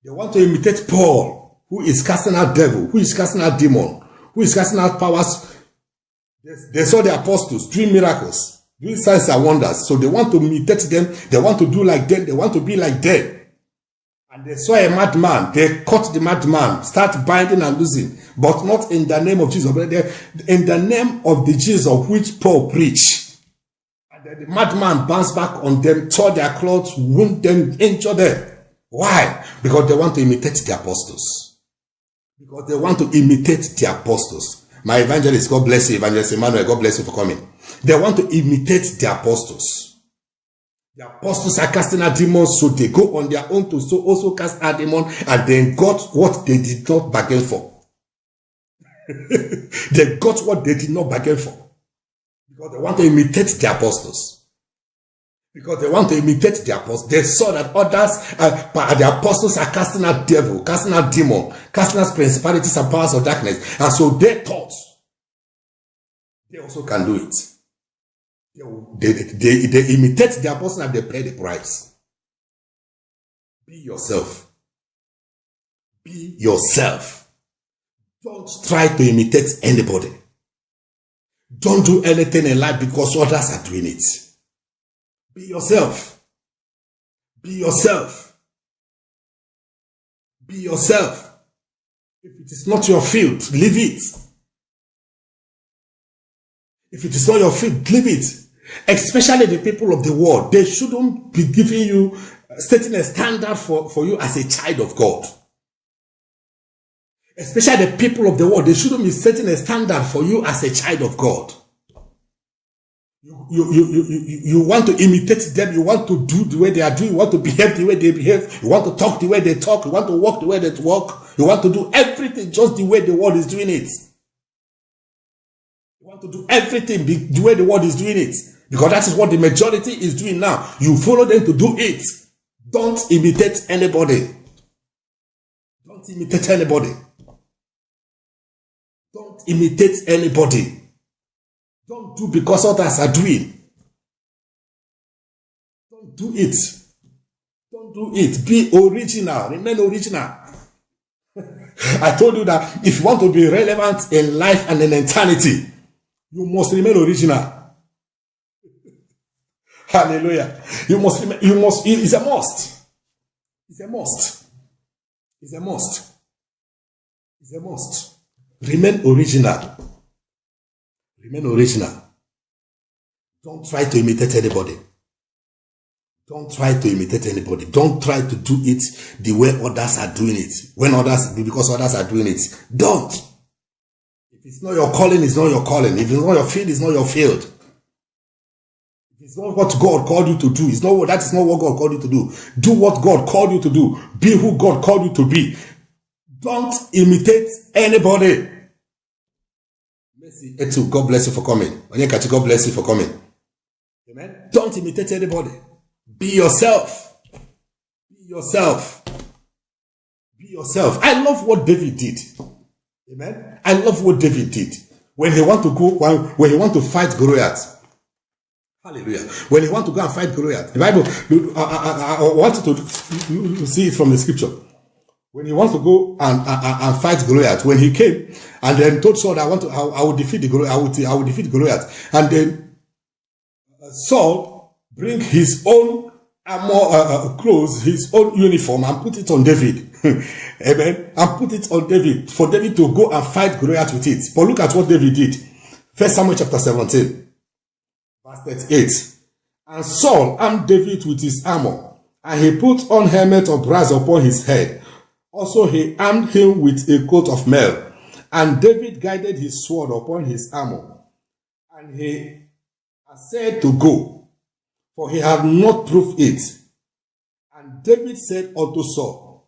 They want to imitate Paul, who is casting out devil, who is casting out demon, who is casting out powers. They saw the apostles doing miracles, doing signs and wonders. So they want to imitate them. They want to do like them. They want to be like them. And they saw a madman. They caught the madman, start binding and loosing, but not in the name of Jesus, but in the name of the Jesus of which Paul preached. And then the madman bounced back on them, tore their clothes, wound them, injured them. Why? Because they want to imitate the apostles. Because they want to imitate the apostles. My evangelist, God bless you, Evangelist Emmanuel, God bless you for coming. They want to imitate the apostles. The apostles are casting out demons, so they go on their own to also cast out demons, and they got what they did not bargain for. They got what they did not bargain for. Because they want to imitate the apostles. Because they want to imitate the apostles. They saw that others, the apostles are casting out devil, casting out demon, casting out principalities and powers of darkness. And so they thought they also can do it. They imitate the apostle and they pay the price. Be yourself. Be yourself. Don't try to imitate anybody. Don't do anything in life because others are doing it. Be yourself. Be yourself. Be yourself. If it is not your field, leave it. If it is not your field, leave it. Especially the people of the world, they shouldn't be giving you, setting a standard for you as a child of God. Especially the people of the world, they shouldn't be setting a standard for you as a child of God. You want to imitate them, you want to do the way they are doing, you want to behave the way they behave, you want to talk the way they talk, you want to walk the way they walk, you want to do everything just the way the world is doing it. You want to do everything the way the world is doing it. Because that is what the majority is doing now. You follow them to do it. Don't imitate anybody. Don't imitate anybody. Don't imitate anybody. Don't do because others are doing. Don't do it. Don't do it. Be original. Remain original. I told you that if you want to be relevant in life and in eternity, you must remain original. Hallelujah. It's a must. It's a must. It's a must. It's a must. Remain original. Remain original. Don't try to imitate anybody. Don't try to imitate anybody. Don't try to do it the way others are doing it. Because others are doing it. Don't. If it's not your calling, it's not your calling. If it's not your field, it's not your field. It's not what God called you to do. That is not what God called you to do. Do what God called you to do. Be who God called you to be. Don't imitate anybody. Mercy, Etu, God bless you for coming. Onyekachi, God bless you for coming. Amen. Don't imitate anybody. Be yourself. Be yourself. Be yourself. I love what David did. Amen. I love what David did. When he want to fight Goliath. Hallelujah. When he want to go and fight Goliath, the Bible, I want you to see it from the scripture. when he wants to go and fight Goliath, when he came and then told Saul, I will defeat the Goliath, I will defeat Goliath. And then Saul bring his own armor clothes, his own uniform, and put it on David. Amen. And put it on David for David to go and fight Goliath with it. But look at what David did. 1 Samuel chapter 17, verse 38. And Saul armed David with his armor, and he put on helmet of brass upon his head. Also he armed him with a coat of mail. And David guided his sword upon his armor. And he said to go, for he had not proved it. And David said unto Saul,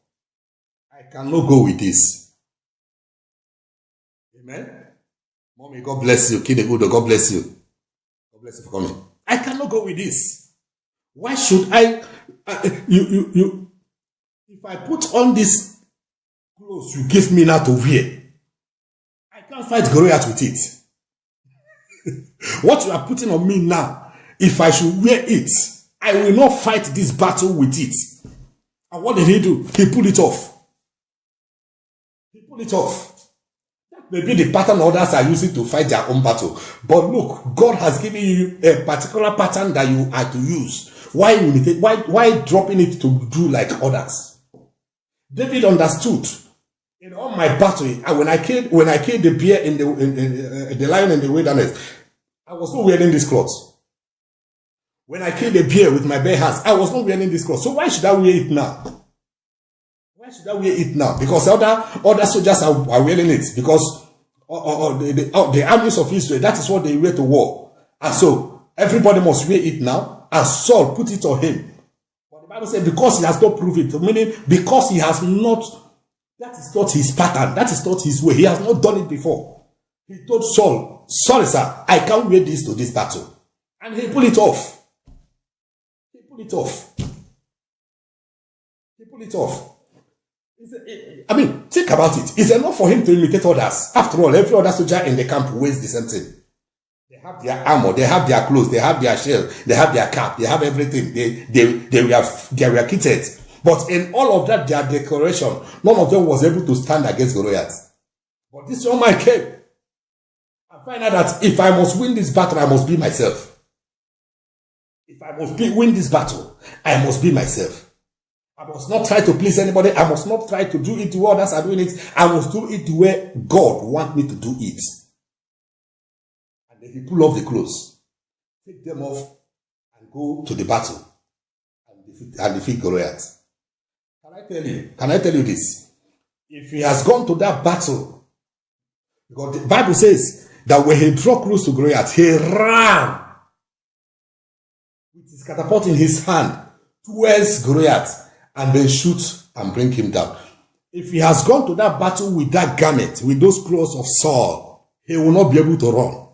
I cannot go with this. Amen. Mommy, God bless you. Kid Udo, God bless you. God bless you for coming. I cannot go with this. Why should I? If I put on this clothes you give me now to wear, I can't fight Goliath with it. What you are putting on me now, if I should wear it, I will not fight this battle with it. And what did he do? He pulled it off. He pulled it off. That may be the pattern others are using to fight their own battle. But look, God has given you a particular pattern that you are to use. Why imitate? Why dropping it to do like others? David understood. In all my battle, and when I killed the bear in the lion in the wilderness, I was not wearing this clothes. When I killed the bear with my bare hands, I was not wearing this clothes. So why should I wear it now? Why should I wear it now? Because other soldiers are wearing it. Because the armies of Israel, that is what they wear to war. And so everybody must wear it now. And Saul put it on him. But the Bible said because he has not proved it, meaning because he has not. That is not his pattern. That is not his way. He has not done it before. He told Saul, sorry sir, I can't wear this to this battle. And he pulled it off. He pulled it off. He pulled it off. I mean, think about it. It's enough for him to imitate others. After all, every other soldier in the camp wears the same thing. They have their armor, they have their clothes, they have their shield, they have their cap, they have everything. They were kitted. But in all of that, their decoration, none of them was able to stand against Goliath. But this young man came. I find out that if I must win this battle, I must be myself. If I must win this battle, I must be myself. I must not try to please anybody. I must not try to do it the way others are doing it. I must do it the way God wants me to do it. And then he pull off the clothes, take them off, and go to the battle and defeat Goliath. Can I tell you this? If he has gone to that battle, because the Bible says that when he drew close to Goliath, he ran with his catapult in his hand towards Goliath and then shoot and bring him down. If he has gone to that battle with that garment, with those clothes of Saul, he will not be able to run.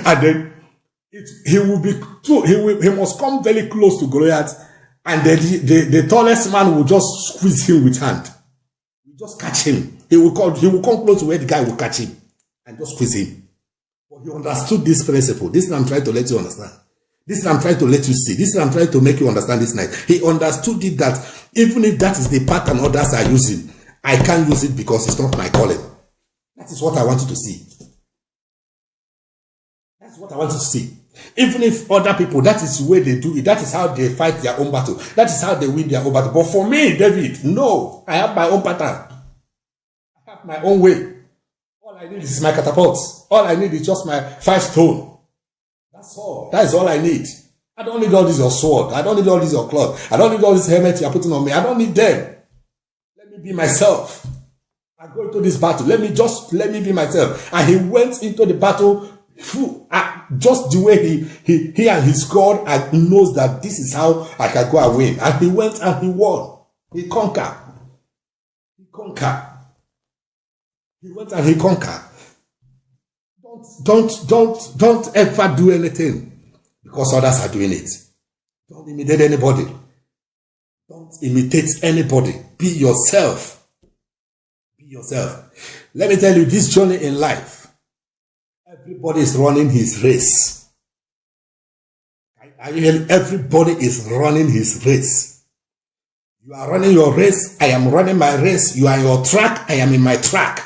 And then he must come very close to Goliath. And the tallest man will just squeeze him with hand. You just catch him. He will come close to where the guy will catch him and just squeeze him. But he understood this principle. This is what I'm trying to let you understand. This is what I'm trying to let you see. This is what I'm trying to make you understand this night. He understood it that even if that is the pattern others are using, I can't use it because it's not my calling. That is what I want you to see. That's what I want you to see. Even if other people, that is the way they do it. That is how they fight their own battle. That is how they win their own battle. But for me, David, no. I have my own pattern. I have my own way. All I need is my catapult. All I need is just my 5 stone. That's all. That is all I need. I don't need all this your sword. I don't need all this your cloth. I don't need all this helmet you are putting on me. I don't need them. Let me be myself. I go into this battle. Let me be myself. And he went into the battle just the way he and his God knows that this is how I can go and win. And he went and he won. He conquered. He went and he conquered. Don't ever do anything because others are doing it. Don't imitate anybody. Don't imitate anybody. Be yourself. Be yourself. Let me tell you, this journey in life, everybody is running his race. Everybody is running his race. You are running your race. I am running my race. You are in your track. I am in my track.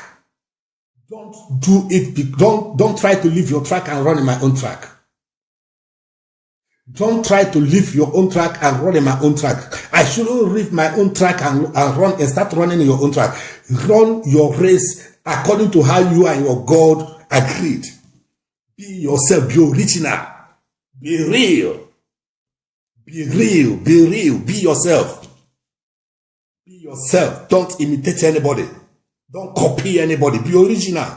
Don't do it. Don't try to leave your track and run in my own track. Don't try to leave your own track and run in my own track. I shouldn't leave my own track and run and start running in your own track. Run your race according to how you and your God agreed. Be yourself. Be original. Be real. Be real. Be real. Be yourself. Be yourself. Don't imitate anybody. Don't copy anybody. Be original.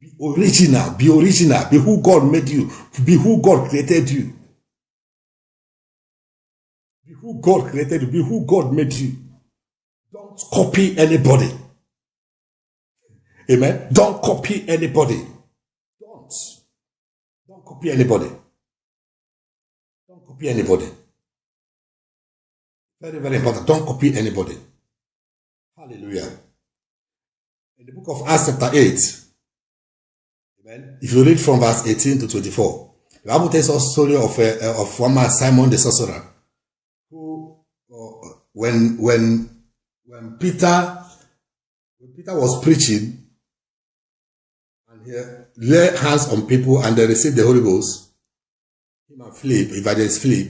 Be original. Be original. Be who God made you. Be who God created you. Be who God created you. Be who God made you. Don't copy anybody. Amen. Don't copy anybody. Don't copy anybody. Don't copy anybody. Very, very important. Don't copy anybody. Hallelujah. In the book of Acts chapter 8, amen, if you read from verse 18 to 24, the Bible tells us a story of one man, Simon the sorcerer, who, when Peter was preaching, and he laid hands on people and they received the Holy Ghost, him and Philip, evangelist Philip,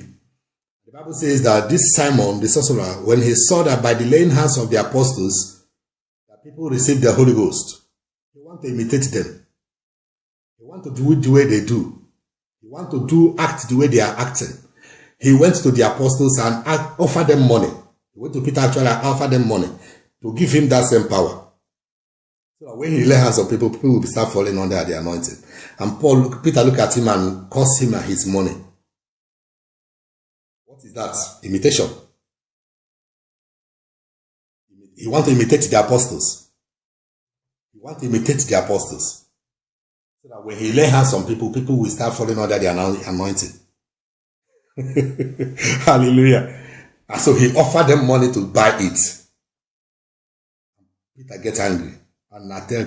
the Bible says that this Simon the sorcerer, when he saw that by the laying hands of the apostles, that people received the Holy Ghost, he wanted to imitate them. He wanted to do it the way they do. He wanted to act the way they are acting. He went to the apostles and offered them money. He went to Peter actually and offered them money to give him that same power. So that when he lay hands on people, people will start falling under the anointing. And Peter looked at him and cost him his money. What is that? Imitation. He wants to imitate the apostles. He wants to imitate the apostles. So that when he lay hands on people, people will start falling under the anointing. Hallelujah. And so he offered them money to buy it. Peter gets angry. And I tell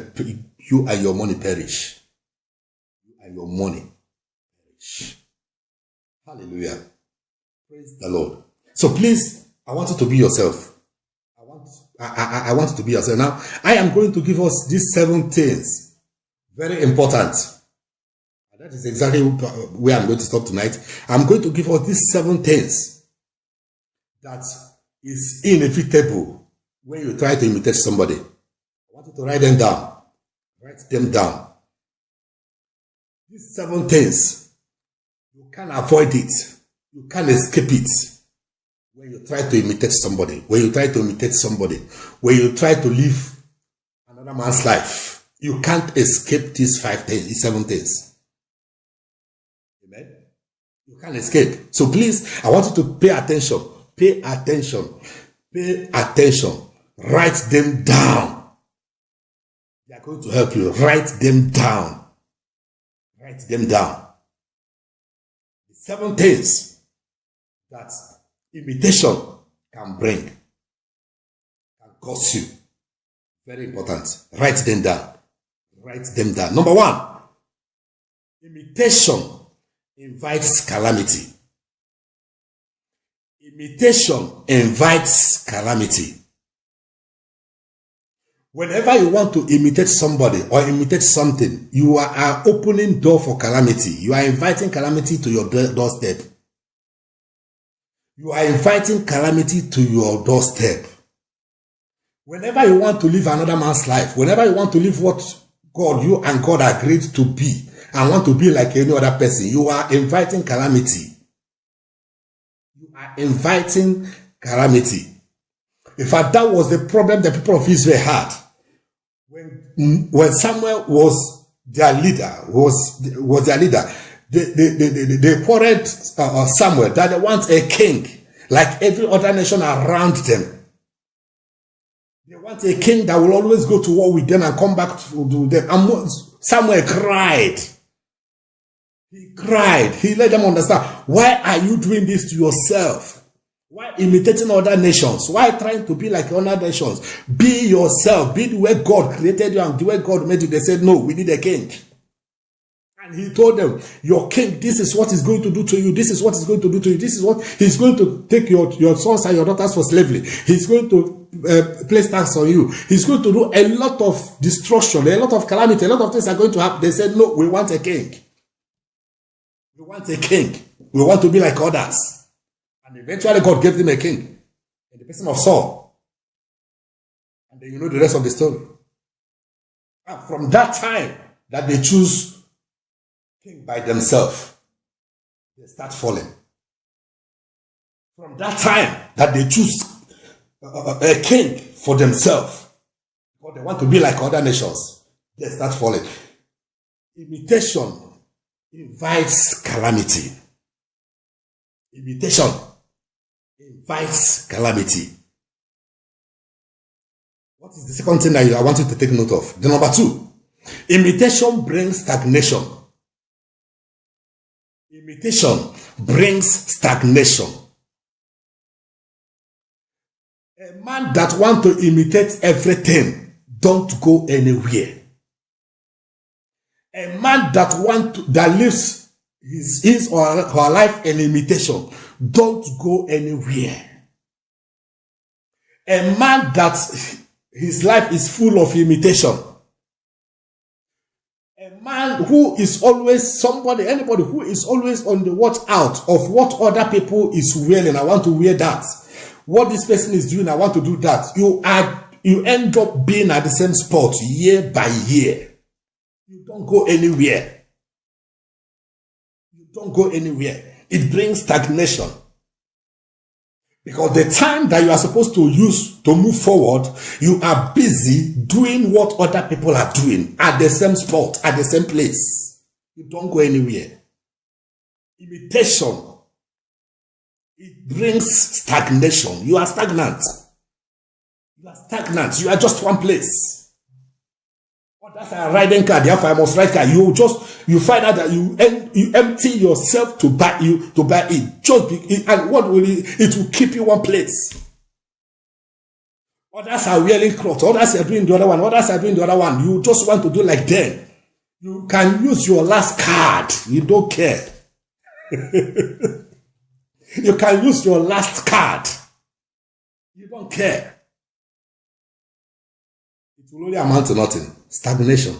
you and your money perish. You and your money perish. Hallelujah. Praise the Lord. So please, I want you to be yourself. I want you to be yourself. Now, I am going to give us these 7 things. Very important. And that is exactly where I'm going to stop tonight. I'm going to give us these 7 things that is inevitable when you try to imitate somebody. I want you to write them down. Write them down. These 7 things, you can't avoid it. You can't escape it. When you try to imitate somebody, when you try to live another man's life, you can't escape these 7 things. Amen. You can't escape. So please, I want you to pay attention. Pay attention. Pay attention. Write them down. They are going to help you. Write them down. Write them down. The 7 things that imitation can bring, can cause you. Very important. Write them down. Write them down. Number 1, imitation invites calamity. Imitation invites calamity. Whenever you want to imitate somebody or imitate something, you are opening door for calamity. You are inviting calamity to your doorstep. You are inviting calamity to your doorstep. Whenever you want to live another man's life, whenever you want to live what you and God agreed to be, and want to be like any other person, you are inviting calamity. You are inviting calamity. In fact, that was the problem the people of Israel had. When Samuel was their leader, they quarreled Samuel that they want a king like every other nation around them. They want a king that will always go to war with them and come back to them. And Samuel cried. He cried. He let them understand, why are you doing this to yourself? Why imitating other nations? Why trying to be like other nations? Be yourself. Be the way God created you and the way God made you. They said, no, we need a king. And he told them, your king, this is what he's going to do to you. This is what he's going to do to you. This is what he's going to take your sons and your daughters for slavery. He's going to place tax on you. He's going to do a lot of destruction, a lot of calamity, a lot of things are going to happen. They said, no, we want a king. We want a king. We want to be like others. And eventually God gave them a king in the person of Saul. And then you know the rest of the story. And from that time that they choose king by themselves, they start falling. From that time that they choose a king for themselves, because they want to be like other nations, they start falling. Imitation invites calamity. Imitation invites calamity. What is the second thing that I want you to take note of? The number 2, imitation brings stagnation. Imitation brings stagnation. A man that wants to imitate everything don't go anywhere. A man that lives his or her life in imitation don't go anywhere. A man that his life is full of imitation. A man who is always anybody who is always on the watch out of what other people is wearing. I want to wear that. What this person is doing, I want to do that. You end up being at the same spot year by year. You don't go anywhere. You don't go anywhere. It brings stagnation. Because the time that you are supposed to use to move forward, you are busy doing what other people are doing at the same spot, at the same place. You don't go anywhere. Imitation, it brings stagnation. You are stagnant. You are stagnant. You are just one place. Others are riding car. Therefore, I must ride car. You find out that you empty yourself to buy it. And what will it will keep you one place. Others are wearing clothes. Others are doing the other one. Others are doing the other one. You just want to do like them. You can use your last card. You don't care. You can use your last card. You don't care. It will only amount to nothing. Stagnation.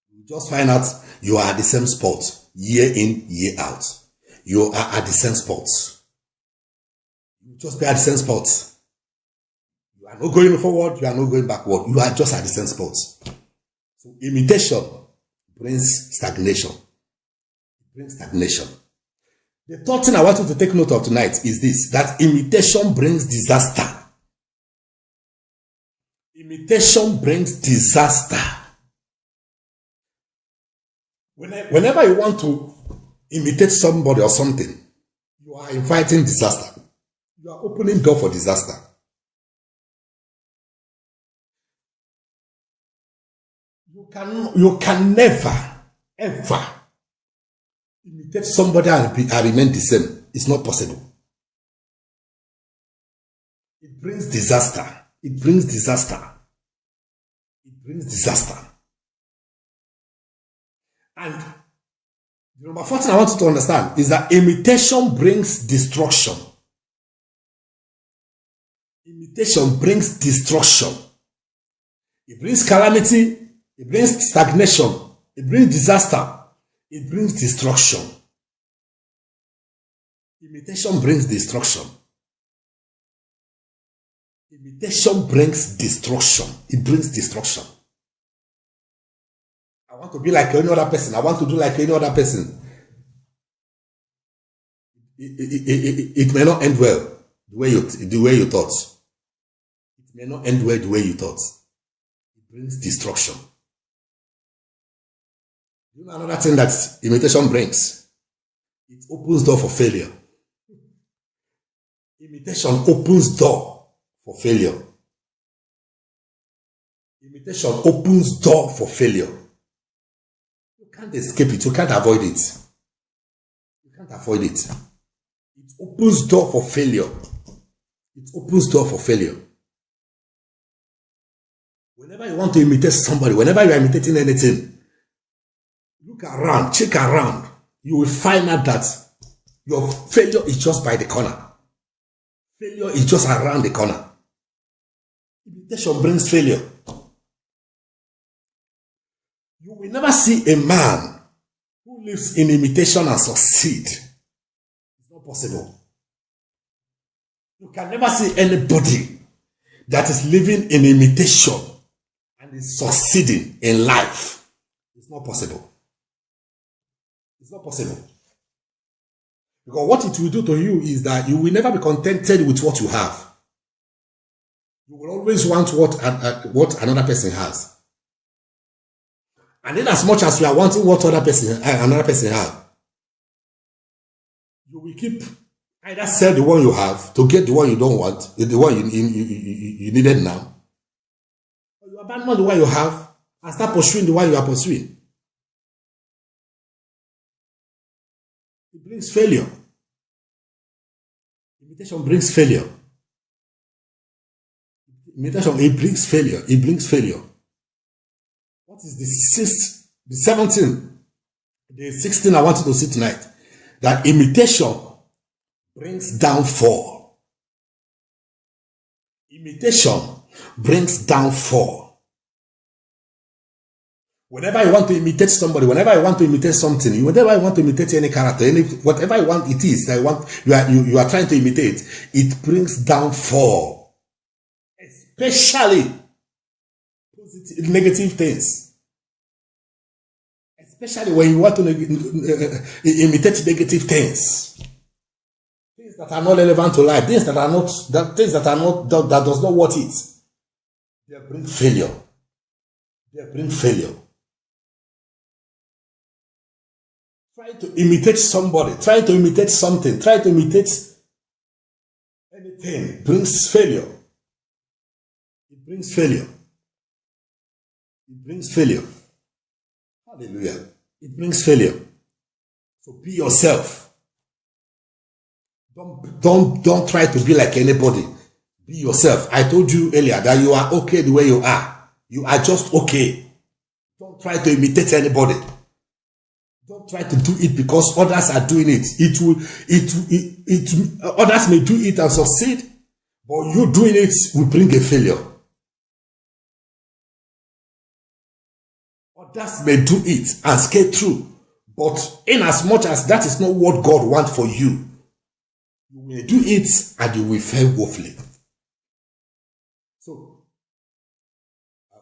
You just find out you are at the same spot year in, year out. You are at the same spot. You just be at the same spot. You are not going forward, you are not going backward. You are just at the same spot. So imitation brings stagnation. It brings stagnation. The third thing I want you to take note of tonight is this, that imitation brings disaster. Imitation brings disaster. Whenever you want to imitate somebody or something, you are inviting disaster. You are opening door for disaster. You can never, ever imitate somebody and remain the same. It's not possible. It brings disaster. It brings disaster. It brings disaster. And the number 4 thing I want you to understand is that imitation brings destruction. Imitation brings destruction. It brings calamity. It brings stagnation. It brings disaster. It brings destruction. Imitation brings destruction. Imitation brings destruction. It brings destruction. I want to be like any other person. I want to do like any other person. It may not end well the way you thought. It may not end well the way you thought. It brings destruction. You know another thing that imitation brings? It opens door for failure. Imitation opens door for failure. Imitation opens door for failure. You can't escape it. You can't avoid it. You can't avoid it. It opens door for failure. It opens door for failure. Whenever you want to imitate somebody, whenever you are imitating anything, Look around, check around. You will find out that your failure is just by the corner. Failure is just around the corner. Imitation brings failure. You will never see a man who lives in imitation and succeed. It's not possible. You can never see anybody that is living in imitation and is succeeding in life. It's not possible. It's not possible. Because what it will do to you is that you will never be contented with what you have. You will always want what another person has. And in as much as you are wanting what another person has, you will keep either sell the one you have to get the one you don't want, the one you needed now, or you abandon the one you have and start pursuing the one you are pursuing. It brings failure. Imitation brings failure. Imitation, it brings failure. It brings failure. What is the 17, the 16 I wanted to see tonight? That imitation brings downfall. Imitation brings downfall. Whenever I want to imitate somebody, whenever I want to imitate something, whenever I want to imitate any character, whatever I want it is, you are trying to imitate, it brings downfall. Especially negative things. Especially when you want to imitate negative things. Things that are not relevant to life, things that does not worth it. They bring failure. They bring failure. Try to imitate somebody, try to imitate something, try to imitate anything brings failure. It brings failure. It brings failure. Hallelujah. It brings failure. So be yourself. Don't try to be like anybody. Be yourself. I told you earlier that you are okay the way you are. You are just okay. Don't try to imitate anybody. Don't try to do it because others are doing it. Others may do it and succeed, but you doing it will bring a failure. Others may do it and skate through, but in as much as that is not what God wants for you, you will do it and you will fail woefully. So,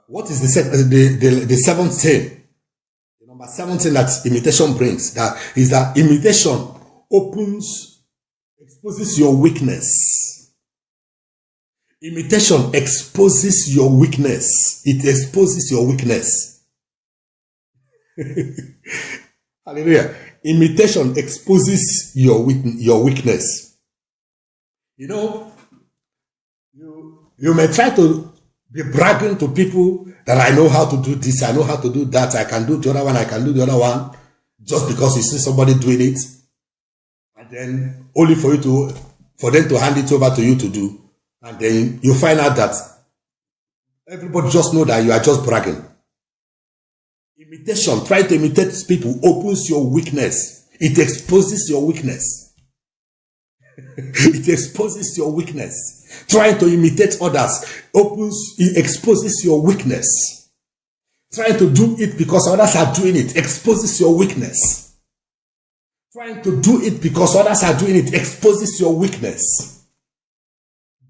what is the seventh thing? Number 17 that imitation brings, that is that imitation exposes your weakness. Imitation exposes your weakness. It exposes your weakness. Hallelujah. Imitation exposes your weakness. You know, you may try to be bragging to people that I know how to do this, I know how to do that, I can do the other one, I can do the other one, just because you see somebody doing it, and then only for them to hand it over to you to do, and then you find out that everybody just know that you are just bragging. Imitation, try to imitate people, opens your weakness. It exposes your weakness. It exposes your weakness. Trying to imitate others it exposes your weakness. Trying to do it because others are doing it exposes your weakness. Trying to do it because others are doing it exposes your weakness.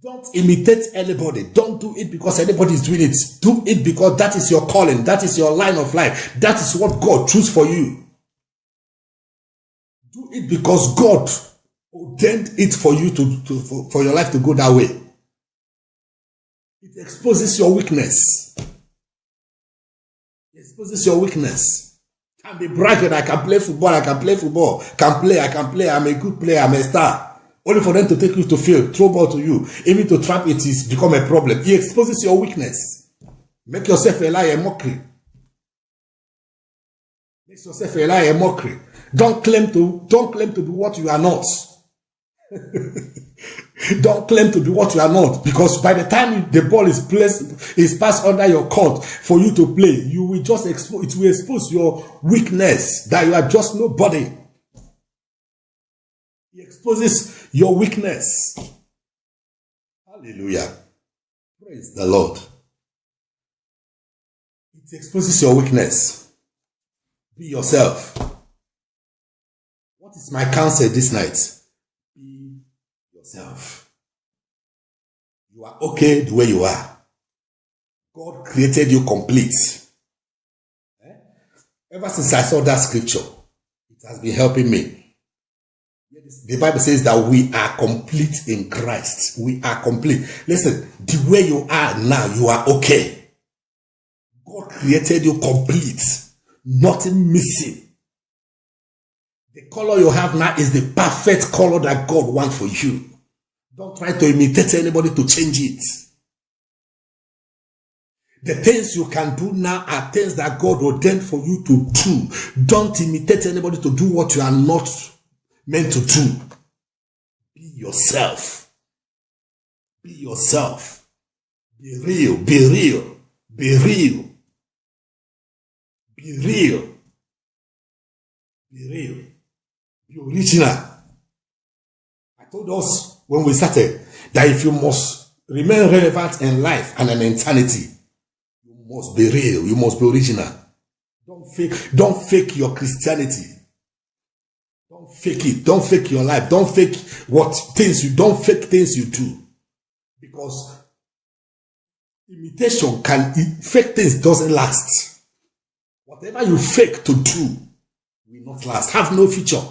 Don't imitate anybody. Don't do it because anybody is doing it. Do it because that is your calling. That is your line of life. That is what God chose for you. Do it because God ordained it for you for your life to go that way. It exposes your weakness. It exposes your weakness. Can be bragging, I can play football, I can play, I'm a good player, I'm a star. Only for them to take you to field, throw ball to you, even to trap it is become a problem. It exposes your weakness. Make yourself a lie, a mockery. Make yourself a lie, a mockery. Don't claim to be what you are not. Don't claim to be what you are not, because by the time the ball is passed under your court for you to play, you will just it will expose your weakness, that you are just nobody. It exposes your weakness. Hallelujah. Praise the Lord. It exposes your weakness. Be yourself. What is my counsel this night? Be yourself. You are okay the way you are. God created you complete. Ever since I saw that scripture, it has been helping me. The Bible says that we are complete in Christ. We are complete. Listen, the way you are now, you are okay. God created you complete. Nothing missing. The color you have now is the perfect color that God wants for you. Don't try to imitate anybody to change it. The things you can do now are things that God ordained for you to do. Don't imitate anybody to do what you are not meant to do. Be yourself. Be yourself. Be real. Be real. Be real. Be real. Be real. Be original. I told us when we started that if you must remain relevant in life and in eternity, you must be real. You must be original. Don't fake your Christianity. Don't fake it. Don't fake your life. Don't fake don't fake things you do. Because fake things doesn't last. Whatever you fake to do will not last. Have no future.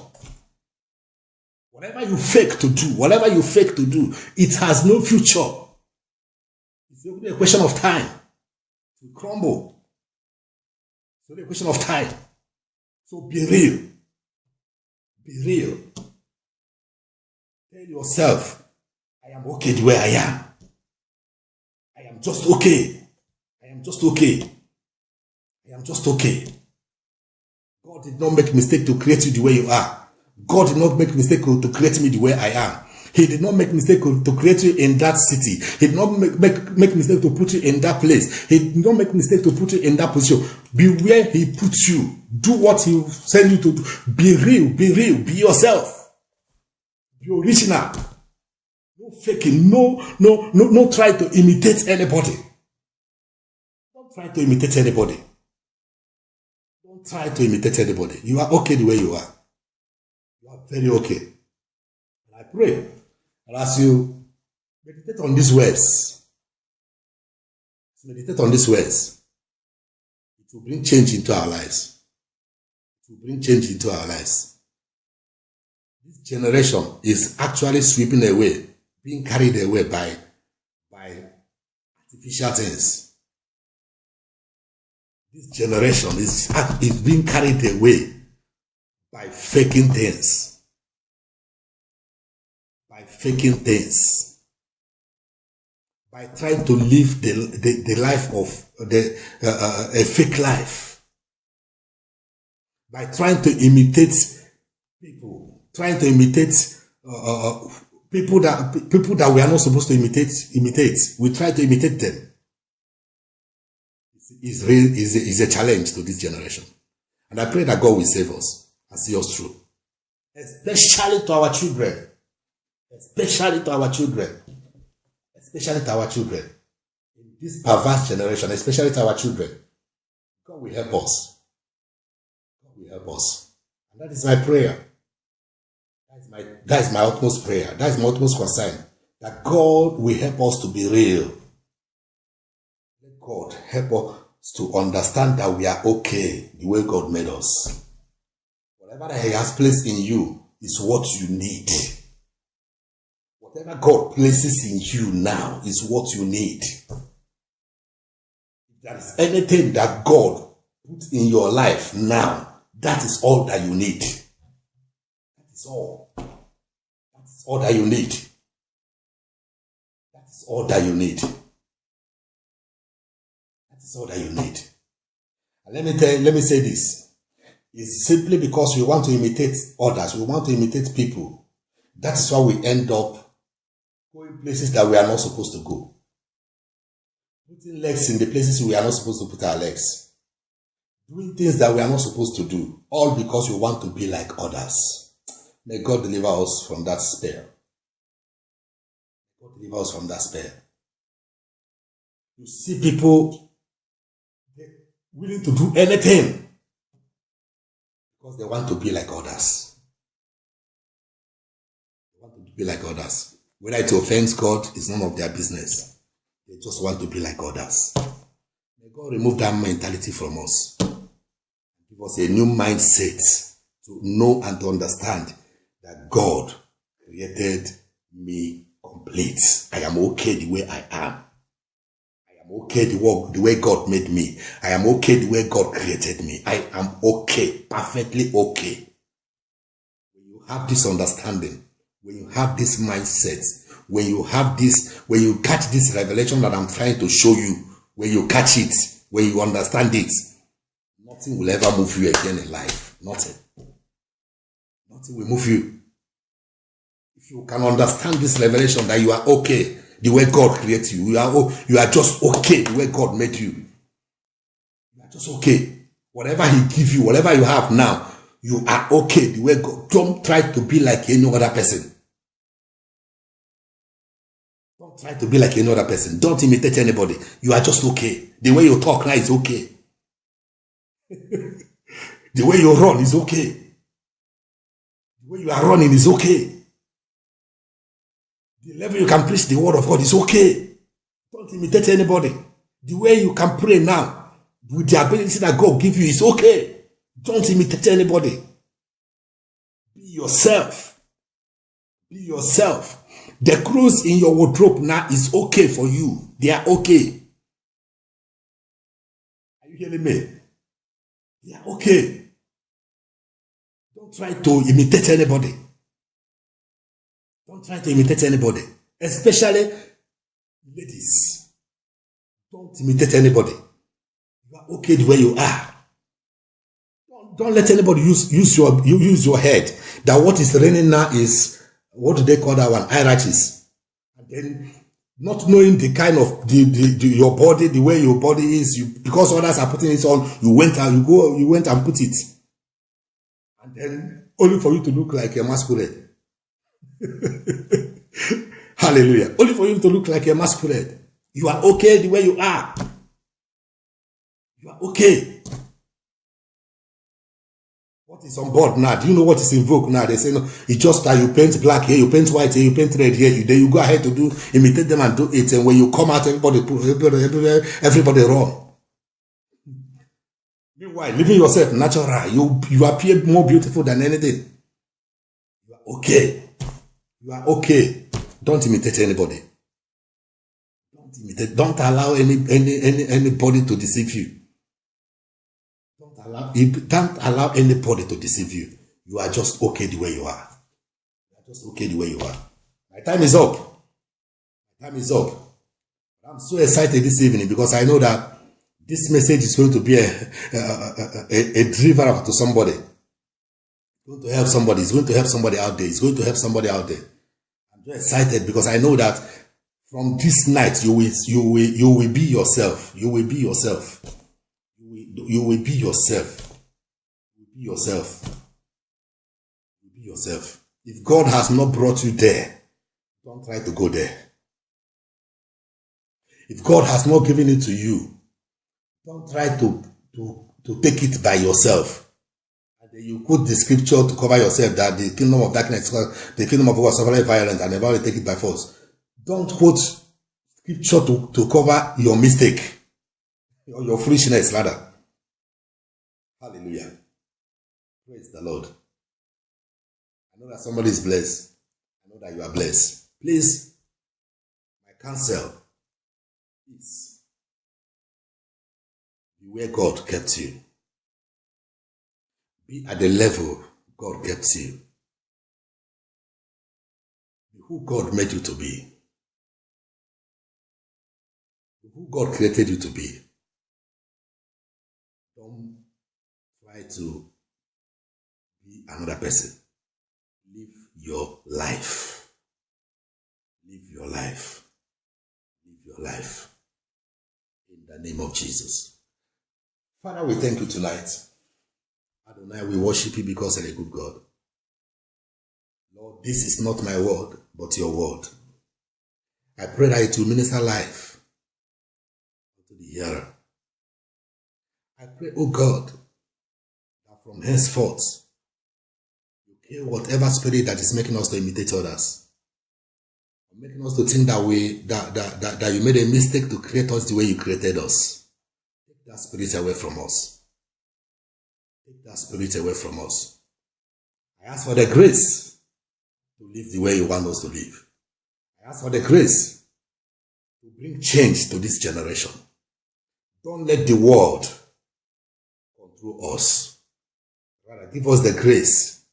Whatever you fake to do, it has no future. It's only a question of time to crumble. It's only a question of time. So be real. Be real. Tell yourself, I am okay the way I am. I am just okay. I am just okay. I am just okay. God did not make mistake to create you the way you are. God did not make mistake to create me the way I am. He did not make mistake to create you in that city. He did not make mistake to put you in that place. He did not make mistake to put you in that position. Be where he puts you. Do what he sent you to do. Be real. Be real. Be yourself. Be original. No faking. No try to imitate anybody. Don't try to imitate anybody. Don't try to imitate anybody. You are okay the way you are. You are very okay. And I pray that as you meditate on these words, it will bring change into our lives. It will bring change into our lives. This generation is actually sweeping away, being carried away by artificial things. This generation is being carried away by faking things. By faking things. By trying to live the life of a fake life. By trying to imitate people. Trying to imitate people that we are not supposed to imitate. We try to imitate them. Is a challenge to this generation. And I pray that God will save us and see us through. Especially to our children. Especially to our children. Especially to our children. In this perverse generation, especially to our children. God will help us. God will help us. And that is my prayer. That is my utmost prayer. That is my utmost concern. That God will help us to be real. Let God help us to understand that we are okay the way God made us. Whatever that He has placed in you is what you need. Whatever God places in you now is what you need. If there is anything that God puts in your life now, that is all that you need. That is all. That is all that you need. That is all that you need. That is all that you need. And let me say this. It's simply because we want to imitate others. We want to imitate people. That is why we end up Going places that we are not supposed to go. Putting legs in the places we are not supposed to put our legs. Doing things that we are not supposed to do. All because we want to be like others. May God deliver us from that spell. God deliver us from that spell. You see people willing to do anything because they want to be like others. They want to be like others. Whether it offends God is none of their business. They just want to be like others. May God remove that mentality from us. Give us a new mindset to know and to understand that God created me complete. I am okay the way I am. I am okay the way God made me. I am okay the way God created me. I am okay, perfectly okay. When you have this understanding, when you have this mindset, when you catch this revelation that I'm trying to show you, when you catch it, when you understand it, nothing will ever move you again in life. Nothing. Nothing will move you. If you can understand this revelation that you are okay the way God created you, you are just okay the way God made you. You are just okay. Whatever He gives you, whatever you have now, you are okay the way God. Don't try to be like any other person. Don't try to be like any other person. Don't imitate anybody. You are just okay. The way you talk now is okay. The way you run is okay. The way you are running is okay. The level you can preach the word of God is okay. Don't imitate anybody. The way you can pray now, with the ability that God gives you, is okay. Don't imitate anybody. Be yourself. Be yourself. The clothes in your wardrobe now is okay for you. They are okay. Are you hearing me? They are okay. Don't try to imitate anybody. Don't try to imitate anybody. Especially ladies. Don't imitate anybody. You are okay the way you are. Don't let anybody use your head. That what is raining now is, what do they call that one? Iritis. And then not knowing the kind of your body, the way your body is, because others are putting it on, you went and put it. And then only for you to look like a masquerade. Hallelujah. Only for you to look like a masquerade. You are okay the way you are. You are okay. What is on board now? Do you know what is in vogue now? They say, no, it's just that you paint black here, you paint white here, you paint red here. Then you go ahead to imitate them and do it. And when you come out, everybody run. Meanwhile, living yourself natural, you appear more beautiful than anything. You are okay. You are okay. Don't imitate anybody. Don't allow anybody to deceive you. Don't allow anybody to deceive you. You are just okay the way you are. You are just okay the way you are. My time is up. My time is up. I'm so excited this evening because I know that this message is going to be a deliverer to somebody. It's going to help somebody. It's going to help somebody out there. It's going to help somebody out there. I'm so excited because I know that from this night you will be yourself. You will be yourself. You will be yourself. You will be yourself. You will be yourself. If God has not brought you there, don't try to go there. If God has not given it to you, don't try to take it by yourself. And then you quote the scripture to cover yourself that the kingdom of darkness, the kingdom of God suffered violence and never will take it by force. Don't quote scripture to cover your mistake or your foolishness rather. Hallelujah. Praise the Lord. I know that somebody is blessed. I know that you are blessed. Please, my counsel is be where God kept you. Be at the level God kept you. Be who God made you to be. Be who God created you to be. Don't try to be another person. Live your life. Live your life. Live your life. In the name of Jesus. Father, we thank you tonight. Adonai, we worship you because you're a good God. Lord, this is not my word, but your word. I pray that it will minister life to the hearer. I pray, oh God, that from henceforth, you kill whatever spirit that is making us to imitate others, making us to think that you made a mistake to create us the way you created us. Take that spirit away from us. Take that spirit away from us. I ask for the grace to live the way you want us to live. I ask for the grace to bring change to this generation. Don't let the world control us. Rather, give us the grace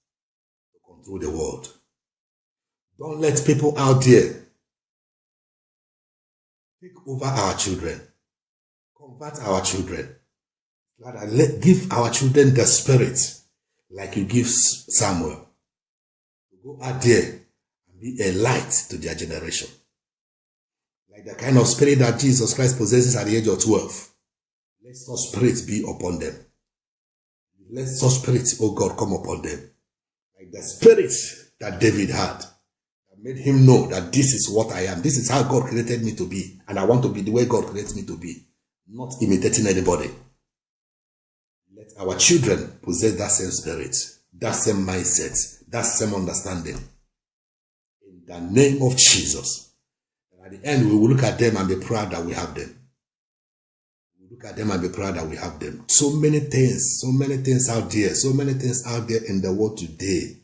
to control the world. Don't let people out there take over our children, convert our children. Rather, give our children the spirit like you give Samuel. Go out there and be a light to their generation. Like the kind of spirit that Jesus Christ possesses at the age of 12. Let such spirit be upon them. Let such spirit, oh God, come upon them. Like the spirit that David had. That made him know that this is what I am. This is how God created me to be. And I want to be the way God created me to be. Not imitating anybody. Let our children possess that same spirit. That same mindset. That same understanding. In the name of Jesus. And at the end, we will look at them and be proud that we have them. We will look at them and be proud that we have them. So many things out there. So many things out there in the world today.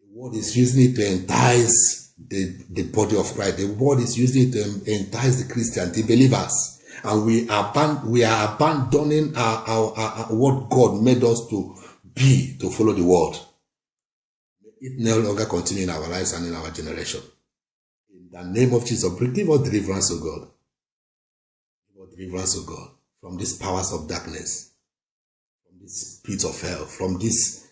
The world is using it to entice the body of Christ. The world is using it to entice the Christians, the believers. And we are abandoning our what God made us to be, to follow the world. It no longer continue in our lives and in our generation. In the name of Jesus, give us deliverance, O God. Give us deliverance, O God, from these powers of darkness, from this pit of hell, from this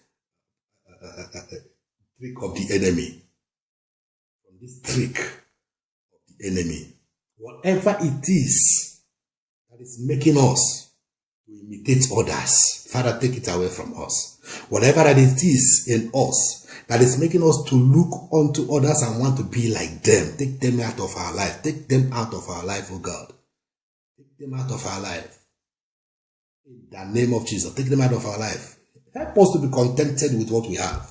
trick of the enemy, from this trick of the enemy. Whatever it is that is making us to imitate others, Father, take it away from us. Whatever that it is in us that is making us to look unto others and want to be like them, take them out of our life. Take them out of our life, oh God. Take them out of our life. In the name of Jesus, take them out of our life. Help us to be contented with what we have.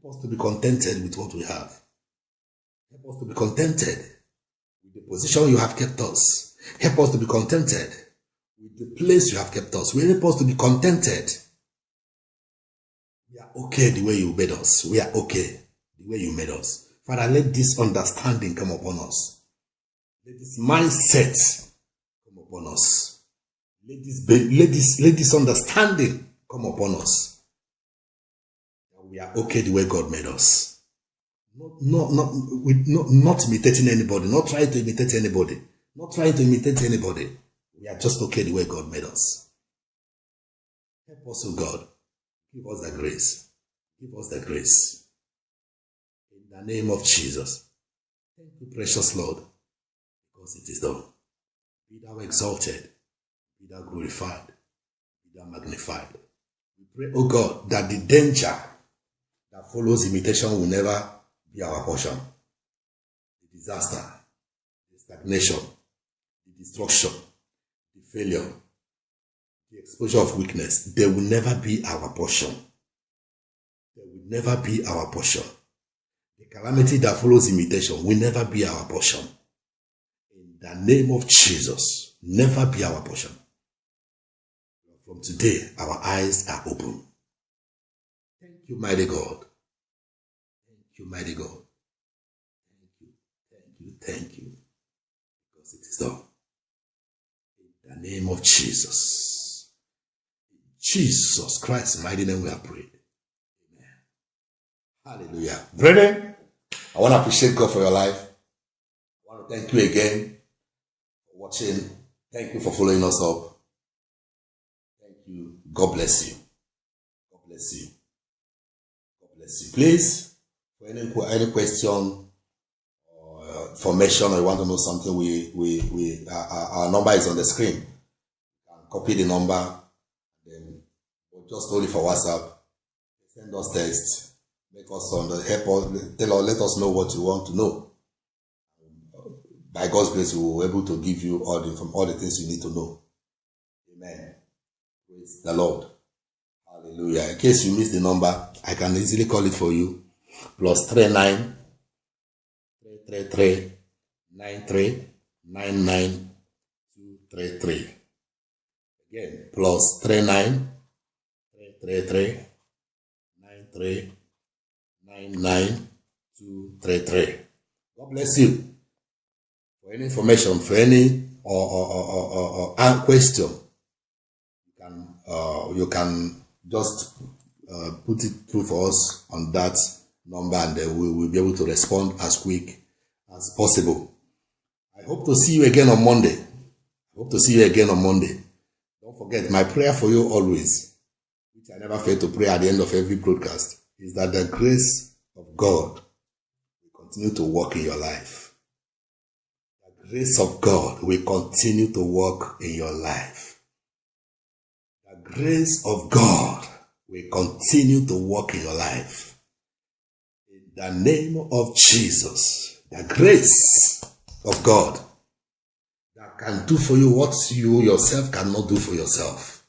Help us to be contented with what we have. Help us to be contented with the position you have kept us. Help us to be contented with the place you have kept us. Help us to be contented. We are okay the way you made us. We are okay the way you made us. Father, let this understanding come upon us. Let this mindset come upon us. Let this understanding come upon us. That we are okay the way God made us. Not imitating anybody. Not trying to imitate anybody. Not trying to imitate anybody. We are just okay the way God made us. Help us, oh God. Give us the grace. Give us the grace. In the name of Jesus. Thank you, precious Lord, because it is done. Be thou exalted. Be thou glorified. Be thou magnified. We pray, oh God, that the danger that follows imitation will never be our portion. The disaster, the stagnation, the destruction, the failure, the exposure of weakness, they will never be our portion. They will never be our portion. The calamity that follows imitation will never be our portion. In the name of Jesus, never be our portion. From today, our eyes are open. Thank you, mighty God. Thank you, mighty God. Thank you, thank you, thank you. Because it is done. In the name of Jesus. In Jesus Christ's mighty name we have prayed. Amen. Hallelujah. Brethren, I want to appreciate God for your life. I want to thank you again for watching. Thank you for following us up. Thank you. God bless you. God bless you. God bless you. Please, for any question, information or you want to know something, our number is on the screen. You can copy the number, then just hold it for WhatsApp. Send us text, make us help us, let us know what you want to know. By God's grace, we will be able to give you all the things you need to know. Amen. Praise the Lord. Hallelujah. In case you missed the number, I can easily call it for you. +39 333 93 99 233. Again, +39 333 93 99 233. God bless you. For any information, for any question, you can just put it through for us on that number, and then we will be able to respond as quick as possible. I hope to see you again on Monday. Don't forget, my prayer for you always, which I never fail to pray at the end of every broadcast, is that the grace of God will continue to work in your life. The grace of God will continue to work in your life. The grace of God will continue to work in your life. In the name of Jesus, the grace of God that can do for you what you yourself cannot do for yourself.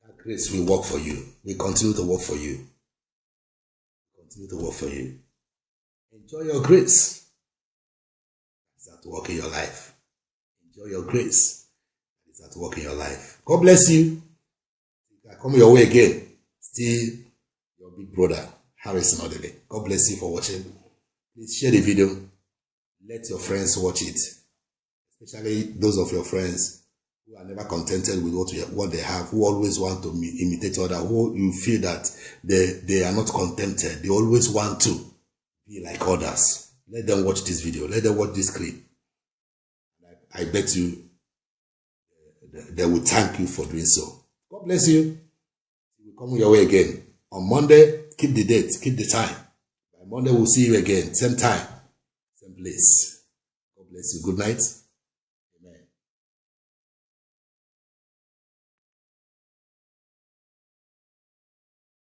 That grace will work for you. Will continue to work for you. Enjoy your grace. It's at work in your life. Enjoy your grace. It's at work in your life. God bless you. I come your way again. Still your big brother, Harrison Odele. God bless you for watching. Please share the video. Let your friends watch it. Especially those of your friends who are never contented with what they have, who always want to imitate others, who you feel that they are not contented. They always want to be like others. Let them watch this video. Let them watch this clip. I bet you they will thank you for doing so. God bless you. We'll come your way again. On Monday, keep the date, keep the time. By Monday, we'll see you again. Same time, same place. God bless you. Good night.